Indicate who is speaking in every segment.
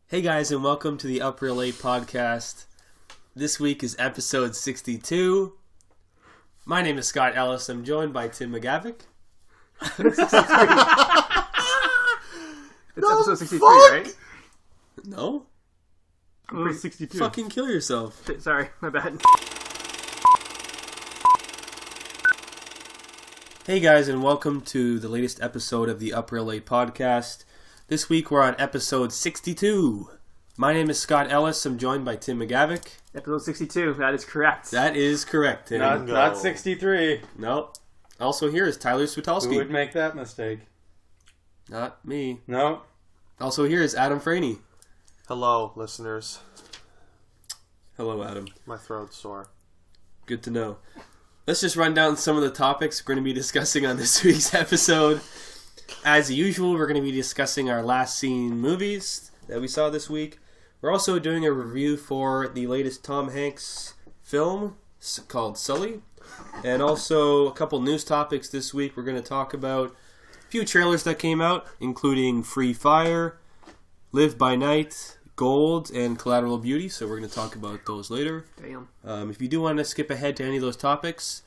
Speaker 1: Hey guys, and welcome to the Up Real 8 podcast. This week is episode 62. My name is Scott Ellis. I'm joined by Tim McGavick.
Speaker 2: It's episode 63, right?
Speaker 1: No?
Speaker 2: Or 62.
Speaker 1: Fucking kill yourself.
Speaker 2: Sorry, my bad.
Speaker 1: Hey guys, and welcome to the latest episode of the Up Real 8 podcast. This week we're on episode 62. My name is Scott Ellis. I'm joined by Tim McGavick.
Speaker 2: Episode 62, that is correct.
Speaker 1: That is correct, Tim.
Speaker 3: Not 63.
Speaker 1: No. Also here is Tyler
Speaker 3: Who
Speaker 1: Switolski.
Speaker 3: would make that mistake?
Speaker 1: Not me.
Speaker 3: No.
Speaker 1: Also here is Adam Franey.
Speaker 4: Hello, listeners.
Speaker 1: Hello, Adam.
Speaker 4: My throat's sore.
Speaker 1: Good to know. Let's just run down some of the topics we're going to be discussing on this week's episode. As usual, we're going to be discussing our last seen movies that we saw this week. We're also doing a review for the latest Tom Hanks film called Sully. And also a couple news topics this week. We're going to talk about a few trailers that came out, including Free Fire, Live by Night, Gold, and Collateral Beauty. So we're going to talk about those later.
Speaker 2: Damn.
Speaker 1: If you do want to skip ahead to any of those topics,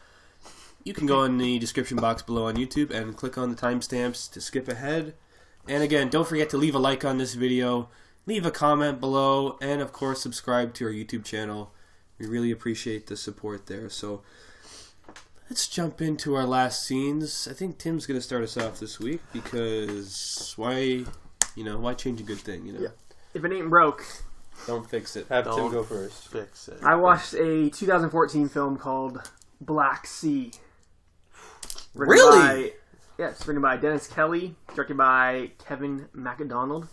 Speaker 1: you can go in the description box below on YouTube and click on the timestamps to skip ahead. And again, don't forget to leave a like on this video, leave a comment below, and of course subscribe to our YouTube channel. We really appreciate the support there. So let's jump into our last scenes. I think Tim's going to start us off this week because why change a good thing,
Speaker 2: Yeah. If it ain't broke.
Speaker 1: Don't fix it.
Speaker 3: Have Tim
Speaker 4: Don't
Speaker 3: go first.
Speaker 4: Fix it.
Speaker 2: I watched a 2014 film called Black Sea.
Speaker 1: Really?
Speaker 2: It's written by Dennis Kelly, directed by Kevin MacDonald.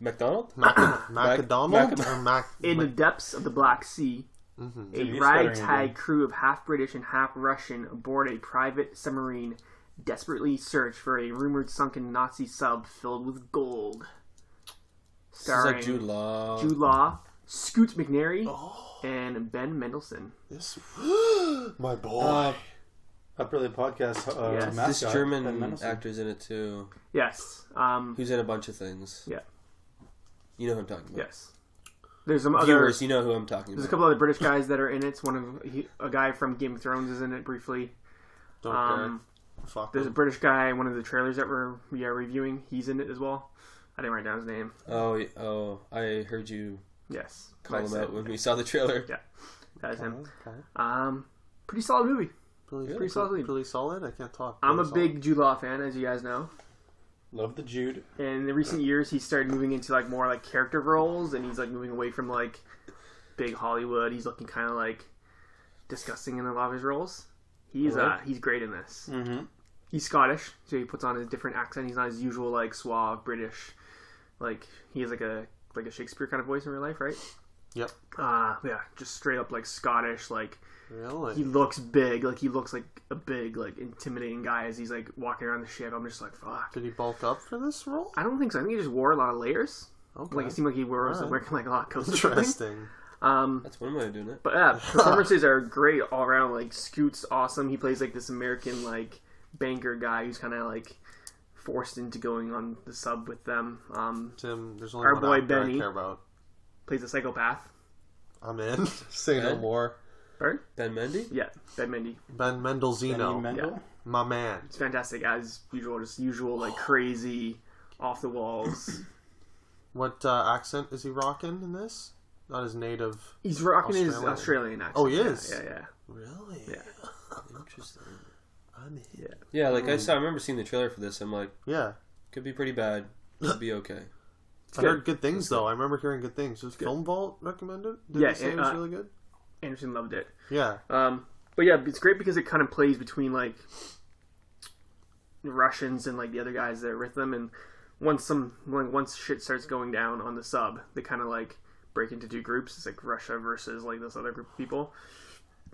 Speaker 1: McDonald?
Speaker 4: Macadonald or Mac?
Speaker 2: In the depths of the Black Sea,
Speaker 4: Mm-hmm.
Speaker 2: a
Speaker 3: He's
Speaker 2: ragtag
Speaker 3: stuttering
Speaker 2: crew of half British and half Russian aboard a private submarine desperately search for a rumored sunken Nazi sub filled with gold.
Speaker 1: This is
Speaker 2: Starring
Speaker 1: like Jude Law.
Speaker 2: Jude Law, Scoot McNairy, and Ben Mendelsohn.
Speaker 4: This, my boy.
Speaker 3: Up Really Podcast
Speaker 2: Yes.
Speaker 3: mascot.
Speaker 1: This
Speaker 3: Ben
Speaker 1: German
Speaker 3: Mendelsohn.
Speaker 1: actor's in it too.
Speaker 2: Yes.
Speaker 1: Who's in a bunch of things.
Speaker 2: Yeah.
Speaker 1: You know who I'm talking about.
Speaker 2: Yes. There's some other.
Speaker 1: Viewers, you know who I'm talking
Speaker 2: There's a
Speaker 1: about.
Speaker 2: couple other British guys that are in it. A guy from Game of Thrones is in it briefly.
Speaker 4: Don't care. Fuck
Speaker 2: There's a
Speaker 4: him.
Speaker 2: British guy. One of the trailers that we are reviewing. He's in it as well. I didn't write down his name.
Speaker 1: Oh, I heard you
Speaker 2: Yes.
Speaker 1: call
Speaker 2: I
Speaker 1: him
Speaker 2: said-
Speaker 1: out when we saw the trailer.
Speaker 2: Yeah. That is him.
Speaker 4: Okay.
Speaker 2: Pretty solid movie.
Speaker 4: Pretty
Speaker 2: solid.
Speaker 4: Pretty solid. I can't talk.
Speaker 2: I'm a
Speaker 4: Pretty solid.
Speaker 2: big Jude Law fan, as you guys know.
Speaker 3: Love the Jude.
Speaker 2: And in recent years, he started moving into like more like character roles, and he's like moving away from like big Hollywood. He's looking kind of like disgusting in a lot of his roles. He's great in this.
Speaker 3: Mm-hmm.
Speaker 2: He's Scottish, so he puts on his different accent. He's not his usual like suave British. Like he has like a Shakespeare kind of voice in real life, right?
Speaker 4: Yep.
Speaker 2: Yeah, just straight up like Scottish. Like
Speaker 4: Really?
Speaker 2: he looks big. Like he looks like a big like intimidating guy as he's like walking around the ship. I'm just like, fuck.
Speaker 4: Did he bulk up for this role?
Speaker 2: I don't think so. I think he just wore a lot of layers.
Speaker 4: Okay.
Speaker 2: Like it seemed like he was
Speaker 4: Alright.
Speaker 2: wearing like a lot of coats or something.
Speaker 4: Interesting.
Speaker 1: That's one way of doing it.
Speaker 2: But yeah, performances are great all around. Like Scoot's awesome. He plays like this American like banker guy who's kind of like forced into going on the sub with them.
Speaker 4: Tim, there's only
Speaker 2: Our
Speaker 4: one
Speaker 2: boy
Speaker 4: actor
Speaker 2: Benny.
Speaker 4: I care about.
Speaker 2: Plays a psychopath.
Speaker 4: I'm in. Say no
Speaker 1: Ben?
Speaker 4: more.
Speaker 2: Right?
Speaker 1: Ben Mendy?
Speaker 2: Yeah, Ben Mendy.
Speaker 4: Ben Mendelzino.
Speaker 3: Benny Mendel?
Speaker 4: My man.
Speaker 2: It's fantastic as usual. Just usual like crazy, off the walls.
Speaker 4: What accent is he rocking in this? Not his native.
Speaker 2: He's rocking his
Speaker 4: Australian.
Speaker 2: Australian accent.
Speaker 4: Oh, he is?
Speaker 2: Yeah.
Speaker 4: Really?
Speaker 2: Yeah.
Speaker 1: Interesting.
Speaker 4: I'm in.
Speaker 2: Yeah.
Speaker 1: Yeah, like I remember seeing the trailer for this. I'm like,
Speaker 4: Yeah.
Speaker 1: could be pretty bad. Could be okay.
Speaker 4: I heard good things though. I remember hearing good things. Was Film Vault recommended? Did
Speaker 2: Yeah,
Speaker 4: they say it was really good?
Speaker 2: Anderson loved it.
Speaker 4: Yeah.
Speaker 2: But yeah, it's great because it kind of plays between like the Russians and like the other guys that are with them, and once shit starts going down on the sub, they kind of like break into two groups. It's like Russia versus like this other group of people,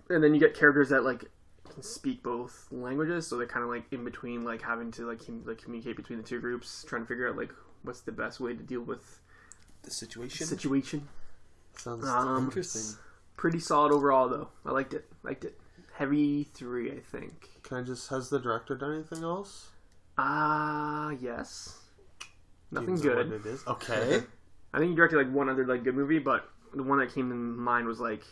Speaker 2: and then you get characters that like can speak both languages, so they're kind of like in between, like having to like communicate between the two groups, trying to figure out like what's the best way to deal with
Speaker 1: The situation?
Speaker 2: the situation.
Speaker 4: Sounds
Speaker 1: Interesting.
Speaker 2: Pretty solid overall, though. I liked it. Heavy 3, I think.
Speaker 4: Has the director done anything else?
Speaker 2: Yes.
Speaker 4: Do you
Speaker 2: Nothing
Speaker 4: know
Speaker 2: good.
Speaker 4: What it is? Okay.
Speaker 2: I think he directed like one other like good movie, but the one that came to mind was like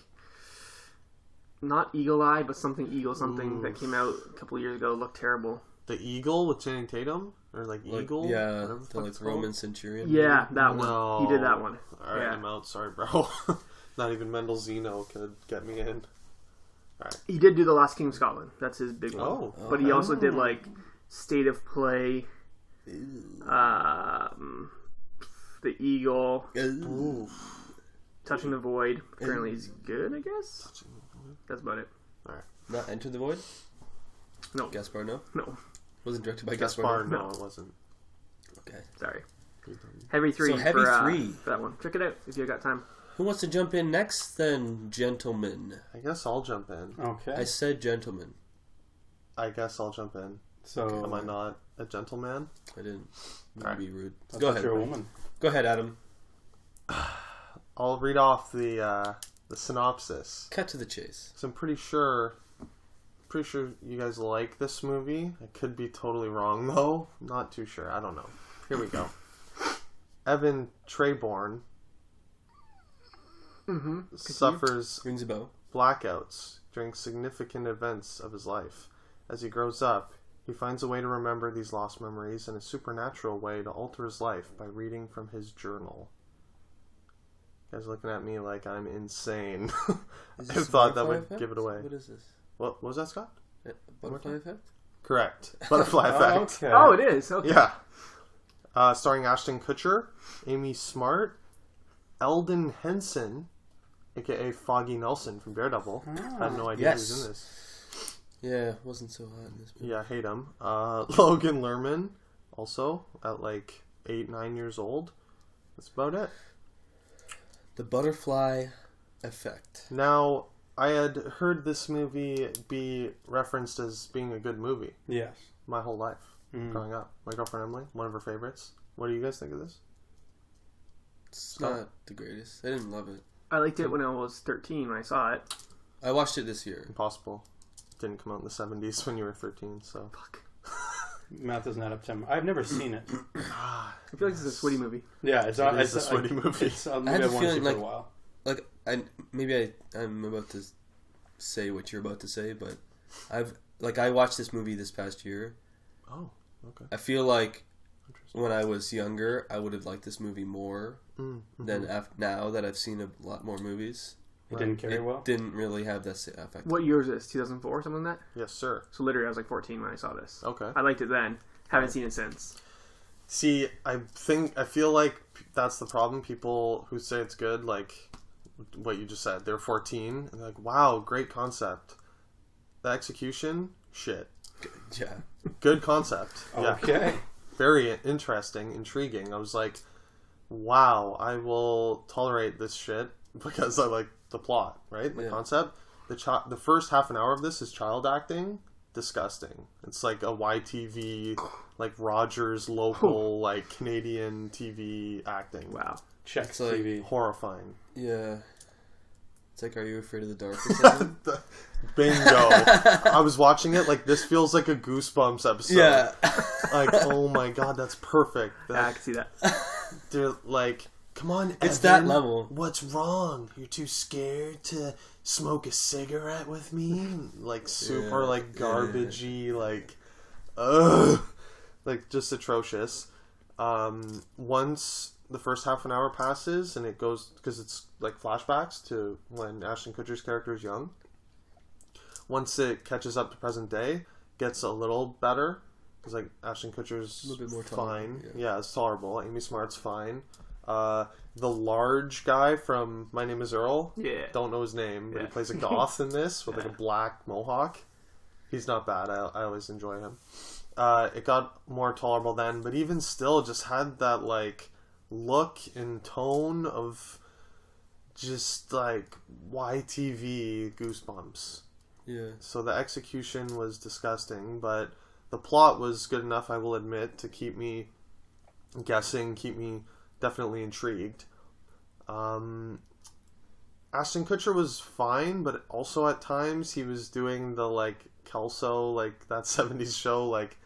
Speaker 2: not Eagle Eye, but something Eagle something that came out a couple of years ago. Looked terrible.
Speaker 4: The Eagle with Channing Tatum? Or like Eagle?
Speaker 1: Yeah,
Speaker 4: Whatever
Speaker 1: the
Speaker 4: fuck
Speaker 1: like
Speaker 4: it's called.
Speaker 1: Roman centurion.
Speaker 2: Yeah, that one.
Speaker 4: No.
Speaker 2: He did that one.
Speaker 4: Alright,
Speaker 2: Yeah.
Speaker 4: I'm out. Sorry, bro. Not even Mendelzino could get me in.
Speaker 2: He did do The Last King of Scotland. That's his big one.
Speaker 4: Oh.
Speaker 2: But he also did like State of Play, The Eagle,
Speaker 4: Ooh.
Speaker 2: Touching the Void. Apparently he's good, I guess. That's about it.
Speaker 1: Not Enter the Void?
Speaker 2: No.
Speaker 1: Gaspar, no?
Speaker 2: No.
Speaker 1: Wasn't directed by
Speaker 4: Gaspar,
Speaker 1: Gaspar?
Speaker 4: no, it wasn't.
Speaker 1: Okay.
Speaker 2: Sorry. Heavy 3
Speaker 1: So Heavy
Speaker 2: for,
Speaker 1: 3.
Speaker 2: for that one. Check it out if you got time.
Speaker 1: Who wants to jump in next then, gentlemen?
Speaker 4: I guess I'll jump in.
Speaker 3: Okay.
Speaker 1: I said gentlemen.
Speaker 4: I guess I'll jump in.
Speaker 3: So
Speaker 4: Am I not a gentleman?
Speaker 1: I didn't
Speaker 4: Alright.
Speaker 1: be rude.
Speaker 3: I
Speaker 1: Go
Speaker 3: thought
Speaker 1: ahead.
Speaker 3: you're a woman.
Speaker 1: Go ahead, Adam.
Speaker 4: I'll read off the synopsis.
Speaker 1: Cut to the chase.
Speaker 4: So I'm pretty sure you guys like this movie. I could be totally wrong though. Not too sure. I don't know. Here we go. Evan Trayborn suffers
Speaker 1: Rings a bell.
Speaker 4: blackouts during significant events of his life. As he grows up, he finds a way to remember these lost memories and a supernatural way to alter his life by reading from his journal. You guys are looking at me like I'm insane.
Speaker 1: Is
Speaker 4: I
Speaker 1: this
Speaker 4: thought that
Speaker 1: Butterfly
Speaker 4: would
Speaker 1: Effect?
Speaker 4: give it away.
Speaker 1: What is this?
Speaker 4: What was that, Scott?
Speaker 1: Butterfly Effect?
Speaker 4: Correct. Butterfly Effect.
Speaker 3: Okay.
Speaker 2: Oh, it is. Okay.
Speaker 4: Yeah. Starring Ashton Kutcher, Amy Smart, Eldon Henson, aka Foggy Nelson from Daredevil. I had no idea he was in this.
Speaker 1: Yeah, wasn't so hot in this movie.
Speaker 4: Yeah, I hate him. Logan Lerman, also at like 8-9 years old. That's about it.
Speaker 1: The Butterfly Effect.
Speaker 4: Now, I had heard this movie be referenced as being a good movie
Speaker 3: Yes.
Speaker 4: my whole life growing up. My girlfriend Emily, one of her favorites. What do you guys think of this?
Speaker 1: It's not the greatest. I didn't love it.
Speaker 2: I liked it when I was 13 when I saw it.
Speaker 1: I watched it this year.
Speaker 4: Impossible. Didn't come out in the 70s when you were 13, so.
Speaker 2: Fuck.
Speaker 3: Math is not up to him. I've never seen it.
Speaker 2: I feel like this is a sweaty movie.
Speaker 3: Yeah, it's
Speaker 4: It is a sweaty movie.
Speaker 3: It's a
Speaker 1: I
Speaker 3: movie
Speaker 1: have
Speaker 3: I
Speaker 1: a
Speaker 3: want to see
Speaker 1: feeling
Speaker 3: for
Speaker 1: like
Speaker 3: a while.
Speaker 1: I'm about to say what you're about to say, but I watched this movie this past year.
Speaker 4: Oh, okay.
Speaker 1: I feel like when I was younger, I would have liked this movie more than now that I've seen a lot more movies.
Speaker 3: It didn't carry
Speaker 1: It
Speaker 3: well.
Speaker 1: didn't really have that same effect.
Speaker 2: What year is this? 2004, something like that?
Speaker 4: Yes, sir.
Speaker 2: So literally I was like 14 when I saw this.
Speaker 4: Okay.
Speaker 2: I liked it then. Haven't seen it since.
Speaker 4: See, I feel like that's the problem. People who say it's good, like what you just said, they're 14 and they're like, wow, great concept. The execution, shit.
Speaker 1: Yeah.
Speaker 4: Good concept. Yeah.
Speaker 3: Okay.
Speaker 4: Very interesting, intriguing. I was like, wow, I will tolerate this shit because I like the plot, right? The
Speaker 1: Yeah.
Speaker 4: concept. The first half an hour of this is child acting. Disgusting. It's like a YTV, like Rogers local, like Canadian TV acting.
Speaker 2: Wow.
Speaker 3: Check
Speaker 1: It's like-
Speaker 3: TV.
Speaker 4: Horrifying.
Speaker 1: Yeah. It's like, are you afraid of the dark or something?
Speaker 4: Bingo. I was watching it like this feels like a Goosebumps episode.
Speaker 1: Yeah.
Speaker 4: Like, oh my god, that's perfect.
Speaker 2: Yeah, I can see that.
Speaker 4: They're like, come on,
Speaker 1: It's
Speaker 4: Evan,
Speaker 1: that level.
Speaker 4: What's wrong? You're too scared to smoke a cigarette with me? Like super
Speaker 1: Yeah,
Speaker 4: like
Speaker 1: yeah.
Speaker 4: garbagey, like ugh, like just atrocious. Once the first half an hour passes and it goes, because it's like flashbacks to when Ashton Kutcher's character is young. Once it catches up to present day, gets a little better. Because like Ashton Kutcher's
Speaker 1: A little bit more
Speaker 4: fine.
Speaker 1: tolerable,
Speaker 4: Yeah, it's tolerable. Amy Smart's fine. The large guy from My Name is Earl.
Speaker 2: Yeah.
Speaker 4: Don't know his name, but he
Speaker 2: Yeah.
Speaker 4: plays a goth in this with like a
Speaker 2: Yeah.
Speaker 4: black mohawk. He's not bad. I always enjoy him. It got more tolerable then, but even still, just had that like look and tone of just like YTV Goosebumps.
Speaker 1: Yeah.
Speaker 4: So the execution was disgusting, but the plot was good enough, I will admit, to keep me guessing, keep me definitely intrigued. Ashton Kutcher was fine, but also at times he was doing the like Kelso, like that 70s show, like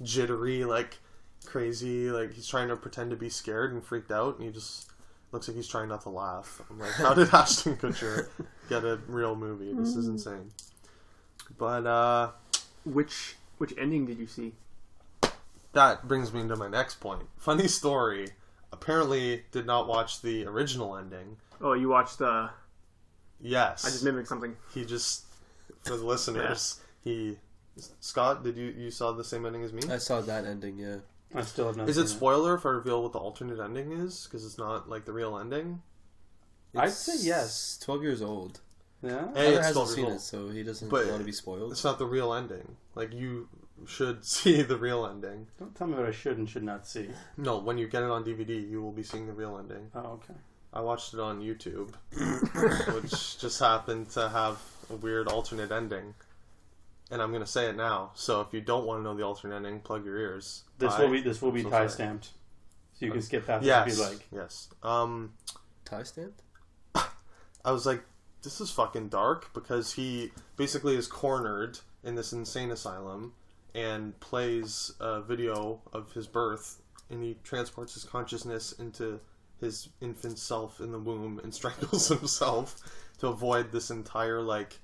Speaker 4: jittery, like crazy, like he's trying to pretend to be scared and freaked out, and he just looks like he's trying not to laugh. I'm like, how did Ashton Kutcher get a real movie? This is insane. But
Speaker 2: Which ending did you see?
Speaker 4: that brings me to my next point. Funny story. Apparently, did not watch the original ending.
Speaker 2: Oh, you watched the...
Speaker 4: Yes.
Speaker 2: I just mimicked something.
Speaker 4: He just, for the listeners, Scott, did you saw the same ending as me?
Speaker 1: I saw that ending, yeah.
Speaker 3: I still have not
Speaker 4: Is
Speaker 3: seen
Speaker 4: it spoiler if I reveal what the alternate ending is? Because it's not like the real ending?
Speaker 3: I'd say yes.
Speaker 1: 12 years old.
Speaker 3: Yeah?
Speaker 4: Hey,
Speaker 1: Tyler
Speaker 4: it's
Speaker 1: hasn't
Speaker 4: 12
Speaker 1: seen
Speaker 4: years
Speaker 1: it,
Speaker 4: old.
Speaker 1: so he doesn't
Speaker 4: But
Speaker 1: want to be spoiled.
Speaker 4: It's not the real ending. Like, you should see the real ending.
Speaker 3: Don't tell me what I should and should not see.
Speaker 4: No, when you get it on DVD, you will be seeing the real ending.
Speaker 3: Oh, okay.
Speaker 4: I watched it on YouTube, which just happened to have a weird alternate ending. And I'm going to say it now. So if you don't want to know the alternate ending, plug your ears.
Speaker 3: This will be
Speaker 4: so
Speaker 3: tie
Speaker 4: sorry.
Speaker 3: stamped, so you can skip past
Speaker 4: Yes.
Speaker 3: it if you like.
Speaker 4: Yes.
Speaker 1: Tie stamped?
Speaker 4: I was like, this is fucking dark, because he basically is cornered in this insane asylum and plays a video of his birth, and he transports his consciousness into his infant self in the womb and strangles himself to avoid this entire like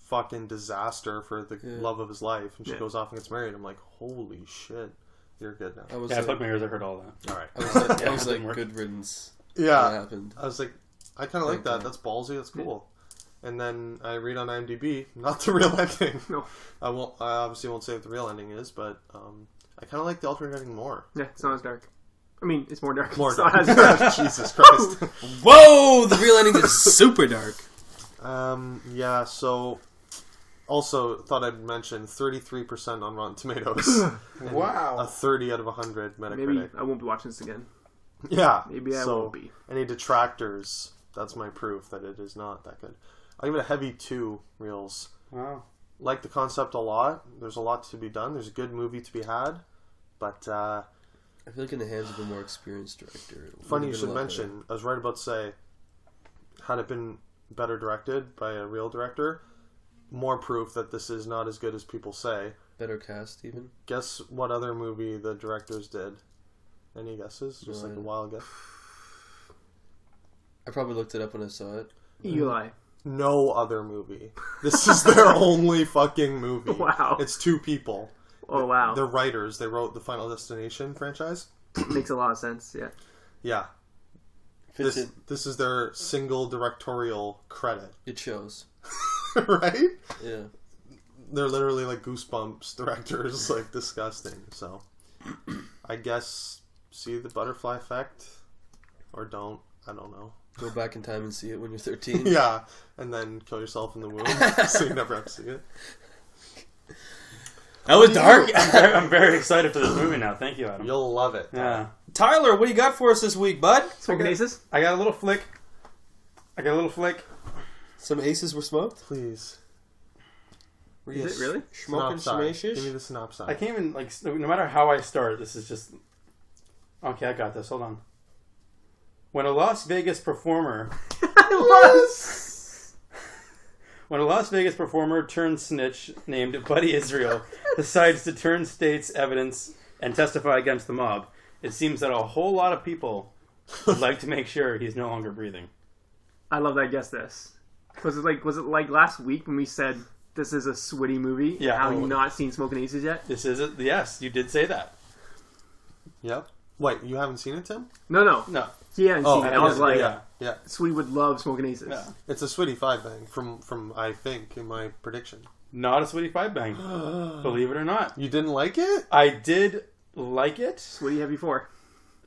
Speaker 4: fucking disaster for the love of his life. And she goes off and gets married. I'm like, holy shit, you're good now.
Speaker 1: I was
Speaker 3: Yeah,
Speaker 1: like,
Speaker 3: plug my ears. I heard all that.
Speaker 4: All right.
Speaker 1: I was like, good riddance.
Speaker 4: Yeah.
Speaker 1: What happened?
Speaker 4: I was like, I kind of like that. That's ballsy. That's cool. And then I read on IMDb, not the real ending.
Speaker 2: No.
Speaker 4: I obviously won't say what the real ending is, but I kind of like the alternate ending more.
Speaker 2: Yeah, it's not as dark. I mean, it's more dark.
Speaker 4: More
Speaker 2: It's not
Speaker 4: dark.
Speaker 2: as dark.
Speaker 4: Jesus Christ.
Speaker 1: Whoa! The real ending is super dark.
Speaker 4: Yeah, so also thought I'd mention 33% on Rotten Tomatoes. And
Speaker 3: Wow.
Speaker 4: A 30 out of 100 Metacritic.
Speaker 2: Maybe I won't be watching this again.
Speaker 4: Yeah.
Speaker 2: Maybe I
Speaker 4: so
Speaker 2: won't be.
Speaker 4: Any detractors, that's my proof that it is not that good. I'll give it a heavy 2 reels.
Speaker 3: Wow.
Speaker 4: Like the concept a lot. There's a lot to be done. There's a good movie to be had. But
Speaker 1: I feel like in the hands of a more experienced director. It
Speaker 4: funny you
Speaker 1: would've been
Speaker 4: should
Speaker 1: a lot
Speaker 4: mention, I was right about to say, had it been better directed by a real director, more proof that this is not as good as people say.
Speaker 1: better cast, even.
Speaker 4: Guess what other movie the directors did? Any guesses? Just like a wild guess.
Speaker 1: I probably looked it up when I saw it.
Speaker 2: Eli.
Speaker 4: No other movie. This is their only fucking movie.
Speaker 2: Wow.
Speaker 4: It's 2 people.
Speaker 2: Oh, wow.
Speaker 4: They're writers. They wrote the Final Destination franchise.
Speaker 2: Makes a lot of sense, yeah.
Speaker 4: Yeah.
Speaker 1: Fits in.
Speaker 4: This is their single directorial credit.
Speaker 1: It shows.
Speaker 4: Right?
Speaker 1: Yeah.
Speaker 4: They're literally like Goosebumps directors, like disgusting. So, I guess see the butterfly effect, or don't. I don't know.
Speaker 1: Go back in time and see it when you're 13.
Speaker 4: Yeah, and then kill yourself in the womb, so you never have to see it.
Speaker 1: That was dark.
Speaker 3: I'm very excited for this movie now. Thank you, Adam.
Speaker 4: You'll love it.
Speaker 3: Yeah.
Speaker 1: Tyler, what do you got for us this week, bud?
Speaker 2: Smoking Aces?
Speaker 3: I got a little flick.
Speaker 1: Some aces were smoked?
Speaker 4: Please.
Speaker 1: Were
Speaker 2: Is
Speaker 1: you
Speaker 2: it really?
Speaker 1: Smoking some
Speaker 4: Synopsis. Give me
Speaker 1: aces?
Speaker 4: the synopsis.
Speaker 3: I can't even, like, no matter how I start, this is just... Okay, I got this. Hold on. When a Las Vegas performer... When a Las Vegas performer turned snitch named Buddy Israel decides to turn state's evidence and testify against the mob, it seems that a whole lot of people would like to make sure he's no longer breathing.
Speaker 2: I love that I guessed this. Was it like last week when we said this is a Switty movie?
Speaker 3: Yeah.
Speaker 2: Have you not seen Smoking Aces yet?
Speaker 3: This is it. Yes, you did say that.
Speaker 4: Yep. Wait, you haven't seen it, Tim?
Speaker 2: No.
Speaker 3: No.
Speaker 2: He hadn't seen it. I was like,
Speaker 3: yeah.
Speaker 2: Switty would love Smoking Aces.
Speaker 3: Yeah.
Speaker 4: It's a Switty 5 bang from I think in my prediction.
Speaker 3: Not a Sweetie Five Bang. Believe it or not.
Speaker 4: You didn't like it?
Speaker 3: I did like it.
Speaker 2: Switty have you for?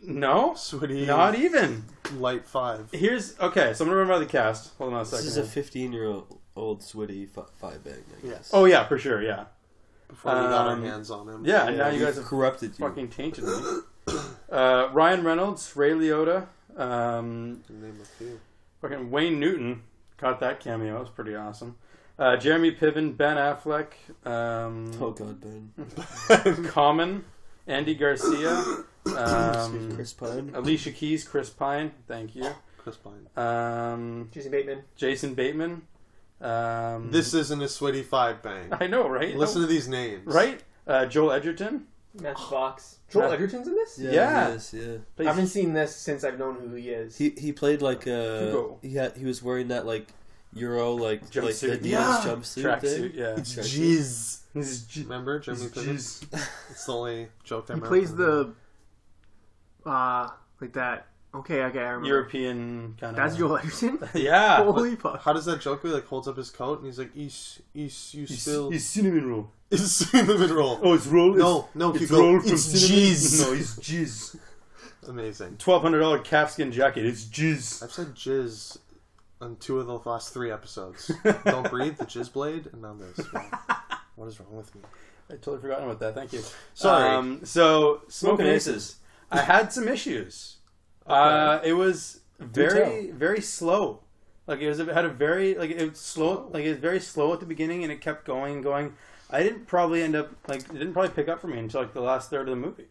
Speaker 3: No.
Speaker 4: Switty
Speaker 3: Not even.
Speaker 4: Light 5.
Speaker 3: Okay, so I'm going to remember the cast. Hold on a second.
Speaker 1: This is a 15-year-old Switty 5-bang, I guess.
Speaker 3: Oh, yeah, for sure, yeah.
Speaker 4: Before we got our hands on him.
Speaker 3: Yeah, and now you guys
Speaker 1: We've
Speaker 3: have
Speaker 1: corrupted you.
Speaker 3: fucking tainted me. Ryan Reynolds, Ray Liotta,
Speaker 4: Name a few.
Speaker 3: fucking Wayne Newton caught that cameo. That was pretty awesome. Jeremy Piven, Ben Affleck,
Speaker 1: Oh, God, Ben.
Speaker 3: Common, Andy Garcia,
Speaker 1: Chris Pine.
Speaker 3: Alicia Keys, Chris Pine, thank you.
Speaker 4: Chris Pine.
Speaker 2: Jason Bateman.
Speaker 3: Jason Bateman.
Speaker 4: This isn't a Switty 5 bang.
Speaker 3: I know, right?
Speaker 4: Listen to these names.
Speaker 3: Right? Joel Edgerton.
Speaker 2: Matchbox. Joel
Speaker 3: Matt-
Speaker 2: Edgerton's in this?
Speaker 3: Yeah.
Speaker 1: he is, yeah.
Speaker 2: I haven't seen this since I've known who he is.
Speaker 1: He played like
Speaker 3: Hugo.
Speaker 1: he was wearing that like Euro like
Speaker 3: Jumpsuit.
Speaker 1: like the Adidas
Speaker 4: Yeah.
Speaker 1: jumpsuit thing.
Speaker 3: Tracksuit, yeah.
Speaker 4: It's
Speaker 1: Tracksuit.
Speaker 4: jizz. Remember Jeremy Piven? It's the only joke I
Speaker 2: He
Speaker 4: remember.
Speaker 2: plays the like that. Okay, I remember.
Speaker 3: European kind of.
Speaker 2: That's Joel Edgerton.
Speaker 3: Yeah.
Speaker 2: Holy fuck!
Speaker 4: How does that joke go? He like holds up his coat and he's like, you still...
Speaker 3: It's cinnamon roll.
Speaker 4: It's cinnamon roll.
Speaker 3: Oh, it's roll.
Speaker 4: No,
Speaker 3: it's
Speaker 4: Hugo.
Speaker 3: rolled from
Speaker 4: It's
Speaker 3: cinnamon.
Speaker 4: jizz.
Speaker 3: No, it's jizz.
Speaker 4: Amazing.
Speaker 3: $1,200 calfskin jacket. It's jizz.
Speaker 4: I've said jizz on 2 of the last 3 episodes. Don't breathe, the jizz blade, and now this. Wow. What is wrong with me?
Speaker 3: I totally forgot about that. Thank you.
Speaker 4: Sorry.
Speaker 3: So Smoking
Speaker 1: Smoking
Speaker 3: Aces. I had some issues.
Speaker 1: Okay.
Speaker 3: It was very slow. Like it had a very like it was slow. Like it was very slow at the beginning, and it kept going. I didn't probably end up like it didn't probably pick up for me until like the last third of the movie.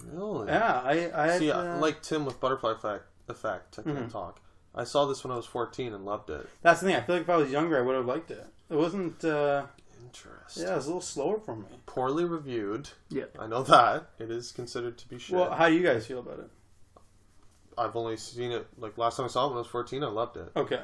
Speaker 4: Really?
Speaker 3: Yeah, I had,
Speaker 4: See, like Tim with Butterfly Effect, I can't
Speaker 3: Mhm.
Speaker 4: talk. I saw this when I was 14 and loved it.
Speaker 3: that's the thing. I feel like if I was younger, I would have liked it. It wasn't.
Speaker 4: Interesting.
Speaker 3: Yeah, it was a little slower for me.
Speaker 4: Poorly reviewed.
Speaker 2: Yeah.
Speaker 4: I know that. It is considered to be shit.
Speaker 3: Well, how do you guys feel about it?
Speaker 4: I've only seen it, like, last time I saw it when I was 14, I loved it.
Speaker 3: Okay.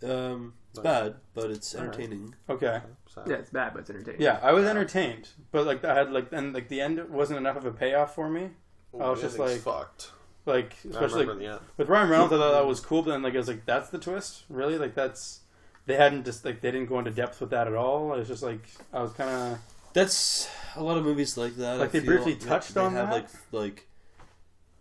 Speaker 1: It's bad, but it's
Speaker 4: Alright.
Speaker 1: entertaining.
Speaker 3: Okay.
Speaker 4: So,
Speaker 2: Yeah, it's bad, but it's entertaining.
Speaker 3: Yeah, I was entertained, but like I had like and like the end wasn't enough of a payoff for me. I was just
Speaker 4: the ending's
Speaker 3: like-
Speaker 4: fucked.
Speaker 3: Like
Speaker 4: I
Speaker 3: especially
Speaker 4: remember the end.
Speaker 3: with Ryan Reynolds, I thought that was cool. But then like I was like, that's the twist, really? Like that's they hadn't just like they didn't go into depth with that at all. It was just like I was kind of
Speaker 1: That's a lot of movies like that.
Speaker 3: Like,
Speaker 1: I
Speaker 3: they
Speaker 1: feel
Speaker 3: briefly touched
Speaker 1: they
Speaker 3: on
Speaker 1: have
Speaker 3: that?
Speaker 1: like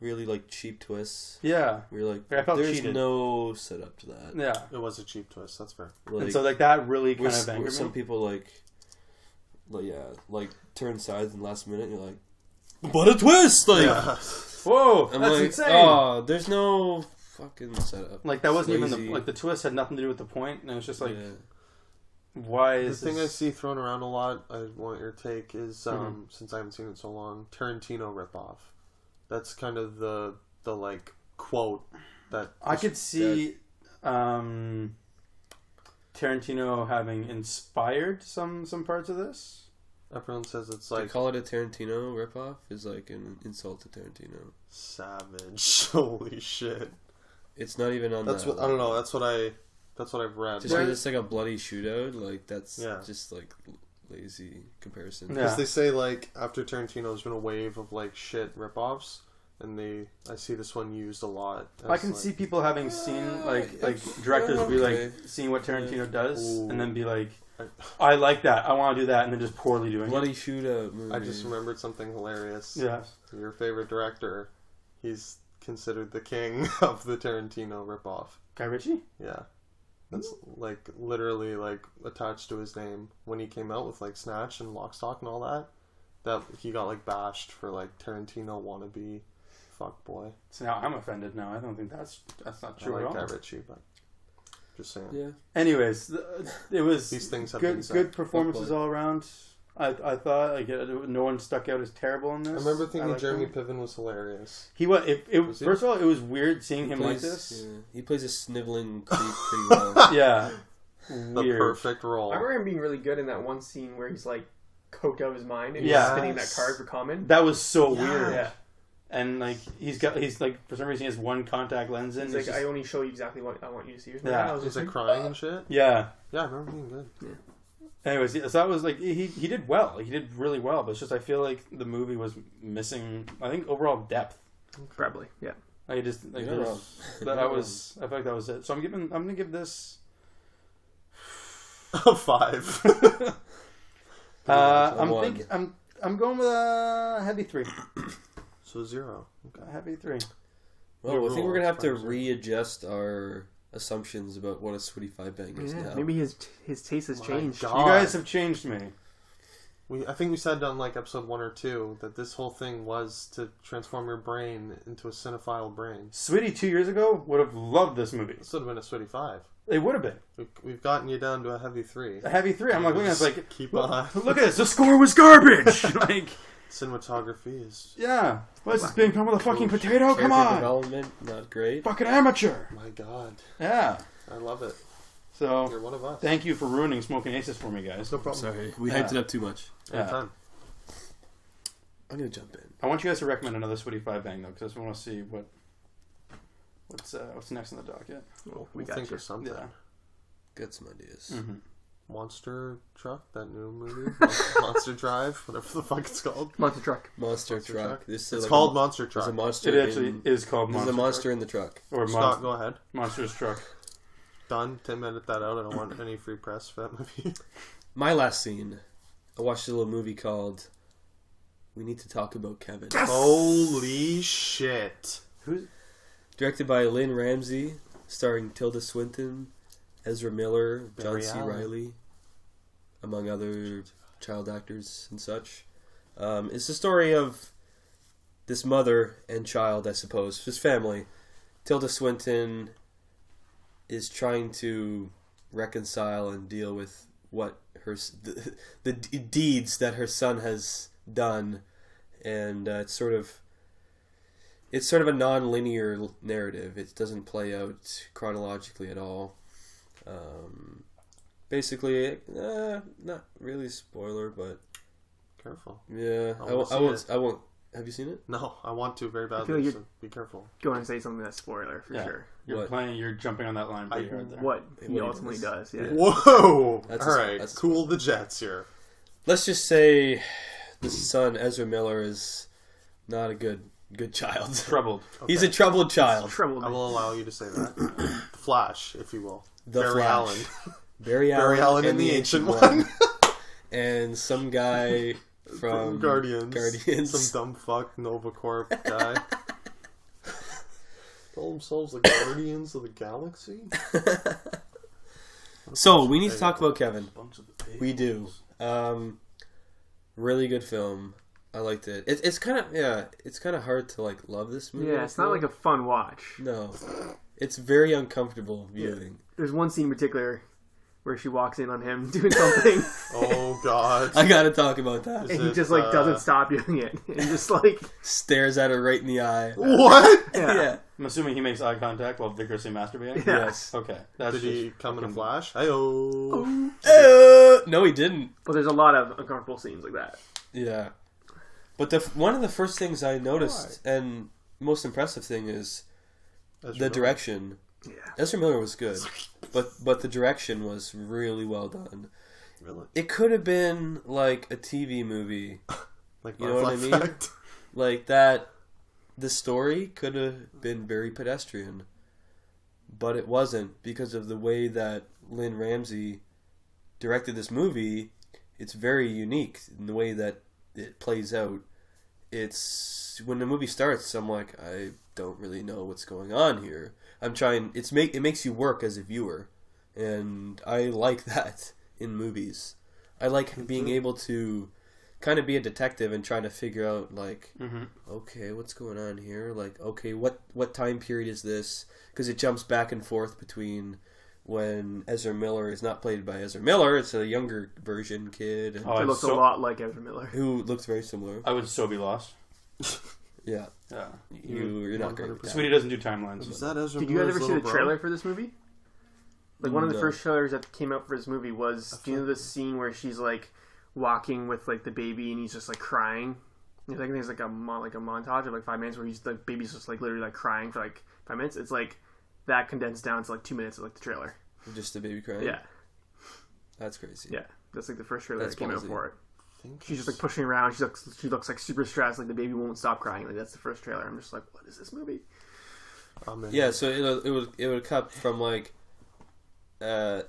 Speaker 1: really like cheap twists.
Speaker 3: yeah,
Speaker 1: Where you're like,
Speaker 3: I felt
Speaker 1: there's
Speaker 3: cheated.
Speaker 1: no setup to that.
Speaker 3: yeah.
Speaker 4: It was a cheap twist, that's fair.
Speaker 1: Like,
Speaker 3: And so like that really kind
Speaker 1: where,
Speaker 3: of
Speaker 1: where
Speaker 3: angered
Speaker 1: some
Speaker 3: me.
Speaker 1: people like turn sides in the last minute. And you're like, what a twist! Like
Speaker 4: Yeah.
Speaker 3: Whoa,
Speaker 1: I'm
Speaker 3: that's
Speaker 1: like,
Speaker 3: insane.
Speaker 1: oh, there's no fucking setup.
Speaker 3: Like that wasn't even
Speaker 1: Lazy.
Speaker 3: the like the twist had nothing to do with the point, and it was just like
Speaker 1: Yeah.
Speaker 3: why
Speaker 4: The
Speaker 3: is
Speaker 4: thing I
Speaker 3: this...
Speaker 4: see thrown around a lot, I want your take, is,
Speaker 3: Mhm.
Speaker 4: since I haven't seen it so long, Tarantino ripoff. That's kind of the like, quote that...
Speaker 3: I could see Tarantino having inspired some parts of this.
Speaker 4: Everyone says it's
Speaker 1: To
Speaker 4: like
Speaker 1: call it a Tarantino ripoff is like an insult to Tarantino.
Speaker 4: savage. Holy shit.
Speaker 1: It's not even on
Speaker 4: That's
Speaker 1: that.
Speaker 4: what I don't know. That's what I've read.
Speaker 1: Just because it's like a bloody shootout, like that's
Speaker 4: Yeah.
Speaker 1: just like lazy comparison.
Speaker 3: Yeah.
Speaker 4: Because they say, like, after Tarantino's been a wave of, like, shit ripoffs, and I see this one used a lot.
Speaker 3: I can
Speaker 4: as,
Speaker 3: see
Speaker 4: like,
Speaker 3: people having seen like directors be
Speaker 1: okay.
Speaker 3: like seeing what Tarantino does
Speaker 4: Ooh.
Speaker 3: and then be like, I like that, I want to do that, and then just poorly doing
Speaker 1: Bloody shootout movie.
Speaker 4: I just remembered something hilarious.
Speaker 3: it. Yeah.
Speaker 4: Your favorite director, he's considered the king of the Tarantino ripoff.
Speaker 3: Guy Ritchie?
Speaker 4: Yeah. That's, like, literally, like, attached to his name. When he came out with, like, Snatch and Lock, Stock and all that he got, like, bashed for, like, Tarantino wannabe fuckboy.
Speaker 3: So now I'm offended now. I don't think that's not true
Speaker 4: I
Speaker 3: at
Speaker 4: like
Speaker 3: all.
Speaker 4: Guy Ritchie, but just saying.
Speaker 1: Yeah.
Speaker 3: Anyways, it was
Speaker 4: These things have been
Speaker 3: good
Speaker 4: said.
Speaker 3: good performances all around. I thought like no one stuck out as terrible in this.
Speaker 4: I remember thinking
Speaker 3: liked
Speaker 4: Jeremy
Speaker 3: him.
Speaker 4: Piven was hilarious.
Speaker 3: He was.
Speaker 4: Was he?
Speaker 3: First of all, it was weird seeing
Speaker 1: He
Speaker 3: him
Speaker 1: plays,
Speaker 3: like this.
Speaker 1: yeah. He plays a sniveling creep pretty well.
Speaker 3: Yeah,
Speaker 4: The
Speaker 3: weird.
Speaker 4: perfect role.
Speaker 2: I remember him being really good in that one scene where he's like coked out of his mind and
Speaker 3: Yes.
Speaker 2: he's spinning that card for Common.
Speaker 3: That was so
Speaker 4: Yeah.
Speaker 3: weird.
Speaker 2: Yeah.
Speaker 3: And like he's like for some reason he has one contact lens in.
Speaker 2: He's
Speaker 3: It's
Speaker 2: like,
Speaker 3: just-
Speaker 2: I only show you exactly what I want you to see. Or something.
Speaker 3: Yeah.
Speaker 2: I was
Speaker 4: He's
Speaker 2: just
Speaker 4: like crying and shit.
Speaker 3: yeah.
Speaker 4: Yeah, I remember being good.
Speaker 3: Anyways, so that was like he did well. He did really well, but it's just I feel like the movie was missing. I think overall depth.
Speaker 2: probably, yeah.
Speaker 3: Like it just like
Speaker 1: You're
Speaker 3: there
Speaker 1: not
Speaker 3: was,
Speaker 1: wrong.
Speaker 3: that I was. I feel like that was it. So I'm gonna give this.
Speaker 4: A 5.
Speaker 3: I'm
Speaker 1: one.
Speaker 3: thinking. I'm going with a heavy 3.
Speaker 4: So 0.
Speaker 3: A heavy 3.
Speaker 1: Well,
Speaker 4: Your
Speaker 1: I think
Speaker 4: rule,
Speaker 1: we're gonna have to
Speaker 4: 5-0.
Speaker 1: readjust our assumptions about what a Sweetie Five Banger is now.
Speaker 2: Maybe his taste has
Speaker 4: My
Speaker 2: changed.
Speaker 4: God.
Speaker 3: You guys have changed me.
Speaker 4: I think we said on like episode 1 or 2 that this whole thing was to transform your brain into a cinephile brain.
Speaker 3: Sweetie 2 years ago would have loved this movie.
Speaker 4: This would have been a Sweetie 5.
Speaker 3: It would have been
Speaker 4: We've gotten you down to a heavy 3.
Speaker 3: a heavy 3. I'm like looking at it, it's like
Speaker 4: Keep
Speaker 3: look,
Speaker 4: on.
Speaker 3: look at this. The score was garbage. Like
Speaker 4: Cinematography is...
Speaker 3: yeah, what's this being come with a fucking potato? Come
Speaker 1: Character
Speaker 3: on,
Speaker 1: development not great.
Speaker 3: fucking amateur.
Speaker 4: My God.
Speaker 3: Yeah.
Speaker 4: I love it.
Speaker 3: So
Speaker 4: You're one of us.
Speaker 3: thank you for ruining Smoking Aces for me, guys.
Speaker 4: No problem.
Speaker 1: Sorry, we
Speaker 3: Yeah.
Speaker 1: hyped it up too much.
Speaker 3: Yeah.
Speaker 4: Anytime.
Speaker 1: I'm gonna jump in.
Speaker 3: I want you guys to recommend another Switty 5 Bang though, because I just want to see what's next on the docket.
Speaker 2: Well,
Speaker 4: We
Speaker 2: got
Speaker 4: think
Speaker 2: you.
Speaker 4: of something.
Speaker 3: Yeah.
Speaker 1: Got some ideas.
Speaker 3: Mm-hmm.
Speaker 4: Monster Truck, that new movie, Monster Drive, whatever the fuck it's called.
Speaker 2: Monster Truck.
Speaker 1: Monster truck. This
Speaker 4: It's
Speaker 1: is
Speaker 4: called Monster
Speaker 1: There's
Speaker 4: Truck.
Speaker 1: a monster.
Speaker 3: It actually is called
Speaker 1: There's
Speaker 3: Monster.
Speaker 1: a monster in the truck.
Speaker 3: Or
Speaker 4: Scott, go ahead.
Speaker 3: Monster's Truck.
Speaker 4: Done. Tim, edit that out. I don't want any free press for that movie.
Speaker 1: My last scene. I watched a little movie called We Need to Talk About Kevin.
Speaker 4: Holy shit!
Speaker 1: Directed by Lynn Ramsey, starring Tilda Swinton, Ezra Miller, John
Speaker 4: Barry
Speaker 1: C.
Speaker 4: Allen.
Speaker 1: Riley, among other child actors and such. It's the story of this mother and child, I suppose, his family. Tilda Swinton is trying to reconcile and deal with what the deeds that her son has done, and it's sort of a non-linear narrative. It doesn't play out chronologically at all. Basically, not really a spoiler, but
Speaker 4: Careful.
Speaker 1: yeah,
Speaker 4: I
Speaker 1: I
Speaker 4: wanna
Speaker 1: won't.
Speaker 4: see
Speaker 1: I won't. Have you seen it?
Speaker 4: No, I want to very
Speaker 2: feel
Speaker 4: badly,
Speaker 2: like
Speaker 4: so be careful.
Speaker 2: Go ahead and say something that's spoiler for
Speaker 3: Yeah.
Speaker 2: sure.
Speaker 1: What?
Speaker 3: You're jumping on that line pretty hard there.
Speaker 2: What
Speaker 1: What
Speaker 2: he
Speaker 1: he
Speaker 2: ultimately
Speaker 1: does.
Speaker 2: does. Yeah.
Speaker 4: Whoa!
Speaker 1: That's
Speaker 4: All
Speaker 1: a-
Speaker 4: right,
Speaker 1: that's a
Speaker 4: cool the jets here.
Speaker 1: Let's just say the son Ezra Miller is not a good child.
Speaker 3: Troubled.
Speaker 1: He's a troubled child.
Speaker 2: Troubled.
Speaker 4: I will allow you to say that. The Flash, if you will.
Speaker 1: The
Speaker 4: Barry
Speaker 1: Flash.
Speaker 4: Allen.
Speaker 1: Barry
Speaker 4: Barry Allen in
Speaker 1: and
Speaker 4: the Ancient One.
Speaker 1: and some guy from
Speaker 4: Guardians. Some dumb fuck Nova Corp guy. Call themselves the Guardians of the Galaxy?
Speaker 1: So we need to talk about Kevin.
Speaker 3: Bunch of the
Speaker 1: We do. Really good film. I liked it. It's kind of hard to like love this movie.
Speaker 2: Yeah, it's not like a fun watch.
Speaker 1: No, it's very uncomfortable viewing.
Speaker 2: There's one scene in particular where she walks in on him doing something,
Speaker 4: Oh god.
Speaker 1: I gotta talk about that.
Speaker 2: and he
Speaker 4: it,
Speaker 2: just like doesn't stop doing it, and just like
Speaker 1: Stares at her right in the eye.
Speaker 4: What?
Speaker 2: yeah.
Speaker 3: I'm assuming he makes eye contact while vigorously masturbating.
Speaker 2: Yeah.
Speaker 1: Yes.
Speaker 3: Okay. That's
Speaker 4: Did he
Speaker 3: just
Speaker 4: come in a
Speaker 3: fucking-
Speaker 4: flash? Hey-oh.
Speaker 1: No, he didn't.
Speaker 2: But there's a lot of uncomfortable scenes like that.
Speaker 1: Yeah. But one of the first things I noticed, and most impressive thing, is the direction.
Speaker 2: Yeah.
Speaker 1: Ezra Miller was good, but the direction was really well done.
Speaker 4: Really?
Speaker 1: It could have been like a TV movie,
Speaker 4: Like
Speaker 1: You know what I
Speaker 4: Butterfly
Speaker 1: mean?
Speaker 4: Effect?
Speaker 1: like that. The story could have been very pedestrian, but it wasn't because of the way that Lynn Ramsey directed this movie. It's very unique in the way that it plays out. It's when the movie starts, I'm like, I don't really know what's going on here. I'm trying. It makes you work as a viewer, and I like that in movies. I like being able to kind of be a detective and trying to figure out like, okay, what's going on here? Like, okay, what time period is this? Because it jumps back and forth between when Ezra Miller is not played by Ezra Miller, it's a younger version kid and
Speaker 3: Oh,
Speaker 2: It looks a lot like Ezra Miller.
Speaker 1: who looks very similar.
Speaker 3: I would so be lost.
Speaker 1: Yeah,
Speaker 3: Yeah.
Speaker 1: you're not great with that.
Speaker 3: Sweetie doesn't do timelines.
Speaker 4: Was that Ezra
Speaker 2: Did you guys
Speaker 4: Miller's
Speaker 2: ever see the
Speaker 4: little bro?
Speaker 2: trailer for this movie? Like one of the
Speaker 1: No.
Speaker 2: first trailers that came out for this movie was, do you know the scene where she's like walking with like the baby and he's just like crying? I think there's like a montage of like 5 minutes where he's the baby's just like literally like crying for like 5 minutes. It's like that condensed down to like 2 minutes of like the trailer.
Speaker 1: Just the baby crying.
Speaker 2: Yeah,
Speaker 1: That's crazy.
Speaker 2: yeah. That's like the first trailer
Speaker 1: That's
Speaker 2: that came out
Speaker 1: ballsy.
Speaker 2: for it.
Speaker 4: I think
Speaker 2: She's just like pushing around. She looks like super stressed. Like the baby won't stop crying. Like that's the first trailer. I'm just like, what is this movie?
Speaker 4: I'm in.
Speaker 1: Yeah, so it would cut from like the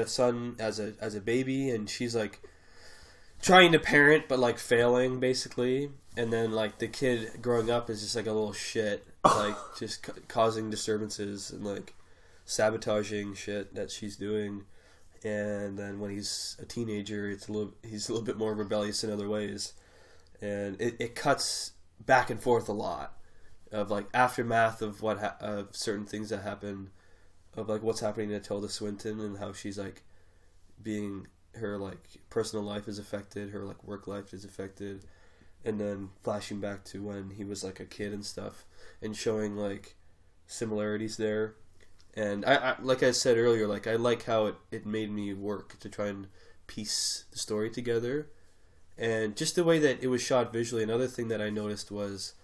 Speaker 1: son as a baby, and she's like trying to parent but like failing basically, and then like the kid growing up is just like a little shit, like just causing disturbances and like sabotaging shit that she's doing, and then when he's a teenager, he's a little bit more rebellious in other ways, and it cuts back and forth a lot of like aftermath of of certain things that happen, of like what's happening to Tilda Swinton and how she's like being, her like personal life is affected, her like work life is affected, and then flashing back to when he was like a kid and stuff, and showing like similarities there. And I like I said earlier, like I like how it made me work to try and piece the story together, And just the way that it was shot visually. Another thing that I noticed was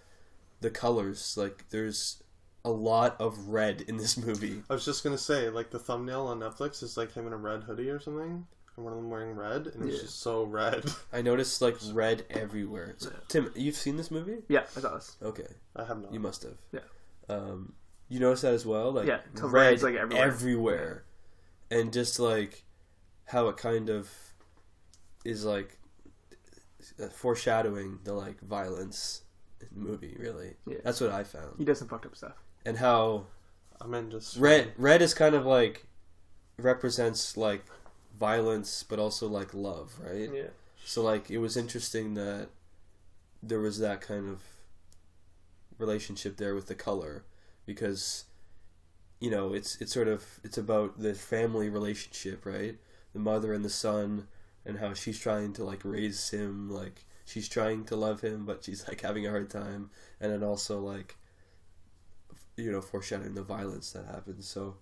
Speaker 1: the colors. Like, there's a lot of red in this movie.
Speaker 4: I was just gonna say, like, the thumbnail on Netflix is like him in a red hoodie or something, and one of them wearing red, and it's just so red.
Speaker 1: I noticed, like, red everywhere. So, Tim, you've seen this movie?
Speaker 2: Yeah, I saw this.
Speaker 1: Okay.
Speaker 4: I have not.
Speaker 1: You must have.
Speaker 2: Yeah.
Speaker 1: You noticed that as well? Like,
Speaker 2: Yeah,
Speaker 1: red
Speaker 2: like
Speaker 1: everywhere. And just, like, how it kind of is, like, foreshadowing the, like, violence in the movie, really.
Speaker 2: Yeah.
Speaker 1: That's what I found.
Speaker 2: He does some fucked up stuff.
Speaker 1: And how
Speaker 4: I mean, just
Speaker 1: red is kind of, like, represents, like, violence, but also, like, love, right?
Speaker 2: Yeah.
Speaker 1: So, like, it was interesting that there was that kind of relationship there with the color, because, you know, it's about the family relationship, right? The mother and the son, and how she's trying to, like, raise him, like, she's trying to love him, but she's, like, having a hard time, and then also, like, you know, foreshadowing the violence that happens. So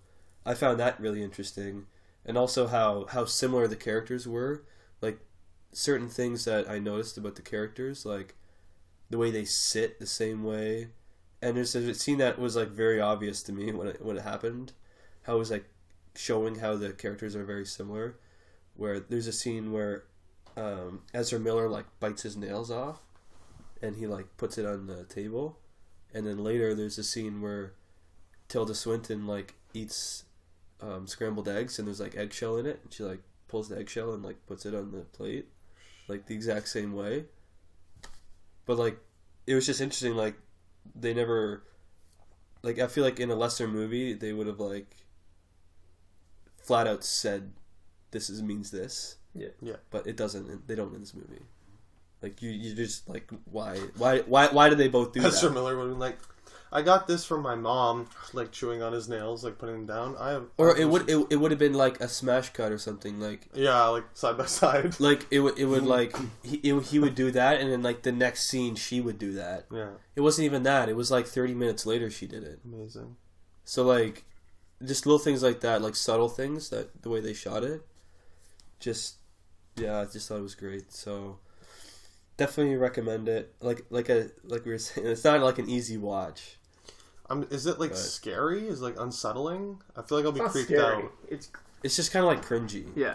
Speaker 1: I found that really interesting. And also how similar the characters were. Like, certain things that I noticed about the characters, like the way they sit the same way. And there's a scene that was, like, very obvious to me when it happened. How it was, like, showing how the characters are very similar. Where there's a scene where Ezra Miller, like, bites his nails off, and he, like, puts it on the table. And then later there's a scene where Tilda Swinton, like, eats scrambled eggs, and there's, like, eggshell in it, and she, like, pulls the eggshell and, like, puts it on the plate, like, the exact same way. But, like, it was just interesting, like, they never, like, I feel like in a lesser movie they would have, like, flat out said this means this.
Speaker 2: Yeah.
Speaker 1: But it doesn't. They don't in this movie. Like, you just, like, why do they both do that?
Speaker 4: Ezra Miller would have been like, I got this from my mom, like, chewing on his nails, like, putting them down.
Speaker 1: It would have been like a smash cut or something, like,
Speaker 4: yeah, like, side by side.
Speaker 1: like it would like he would do that, and then, like, the next scene she would do that.
Speaker 4: Yeah,
Speaker 1: It wasn't even that. It was like 30 minutes later she did it.
Speaker 4: amazing.
Speaker 1: So, like, just little things like that, like subtle things, that the way they shot it, just, yeah, I just thought it was great. So definitely recommend it. Like we were saying, it's not like an easy watch.
Speaker 4: Is it, like, scary? Is it, like, unsettling? I feel like I'll be
Speaker 2: It's not
Speaker 4: creeped
Speaker 2: scary.
Speaker 4: out.
Speaker 1: It's just kind of, like, cringy.
Speaker 2: Yeah.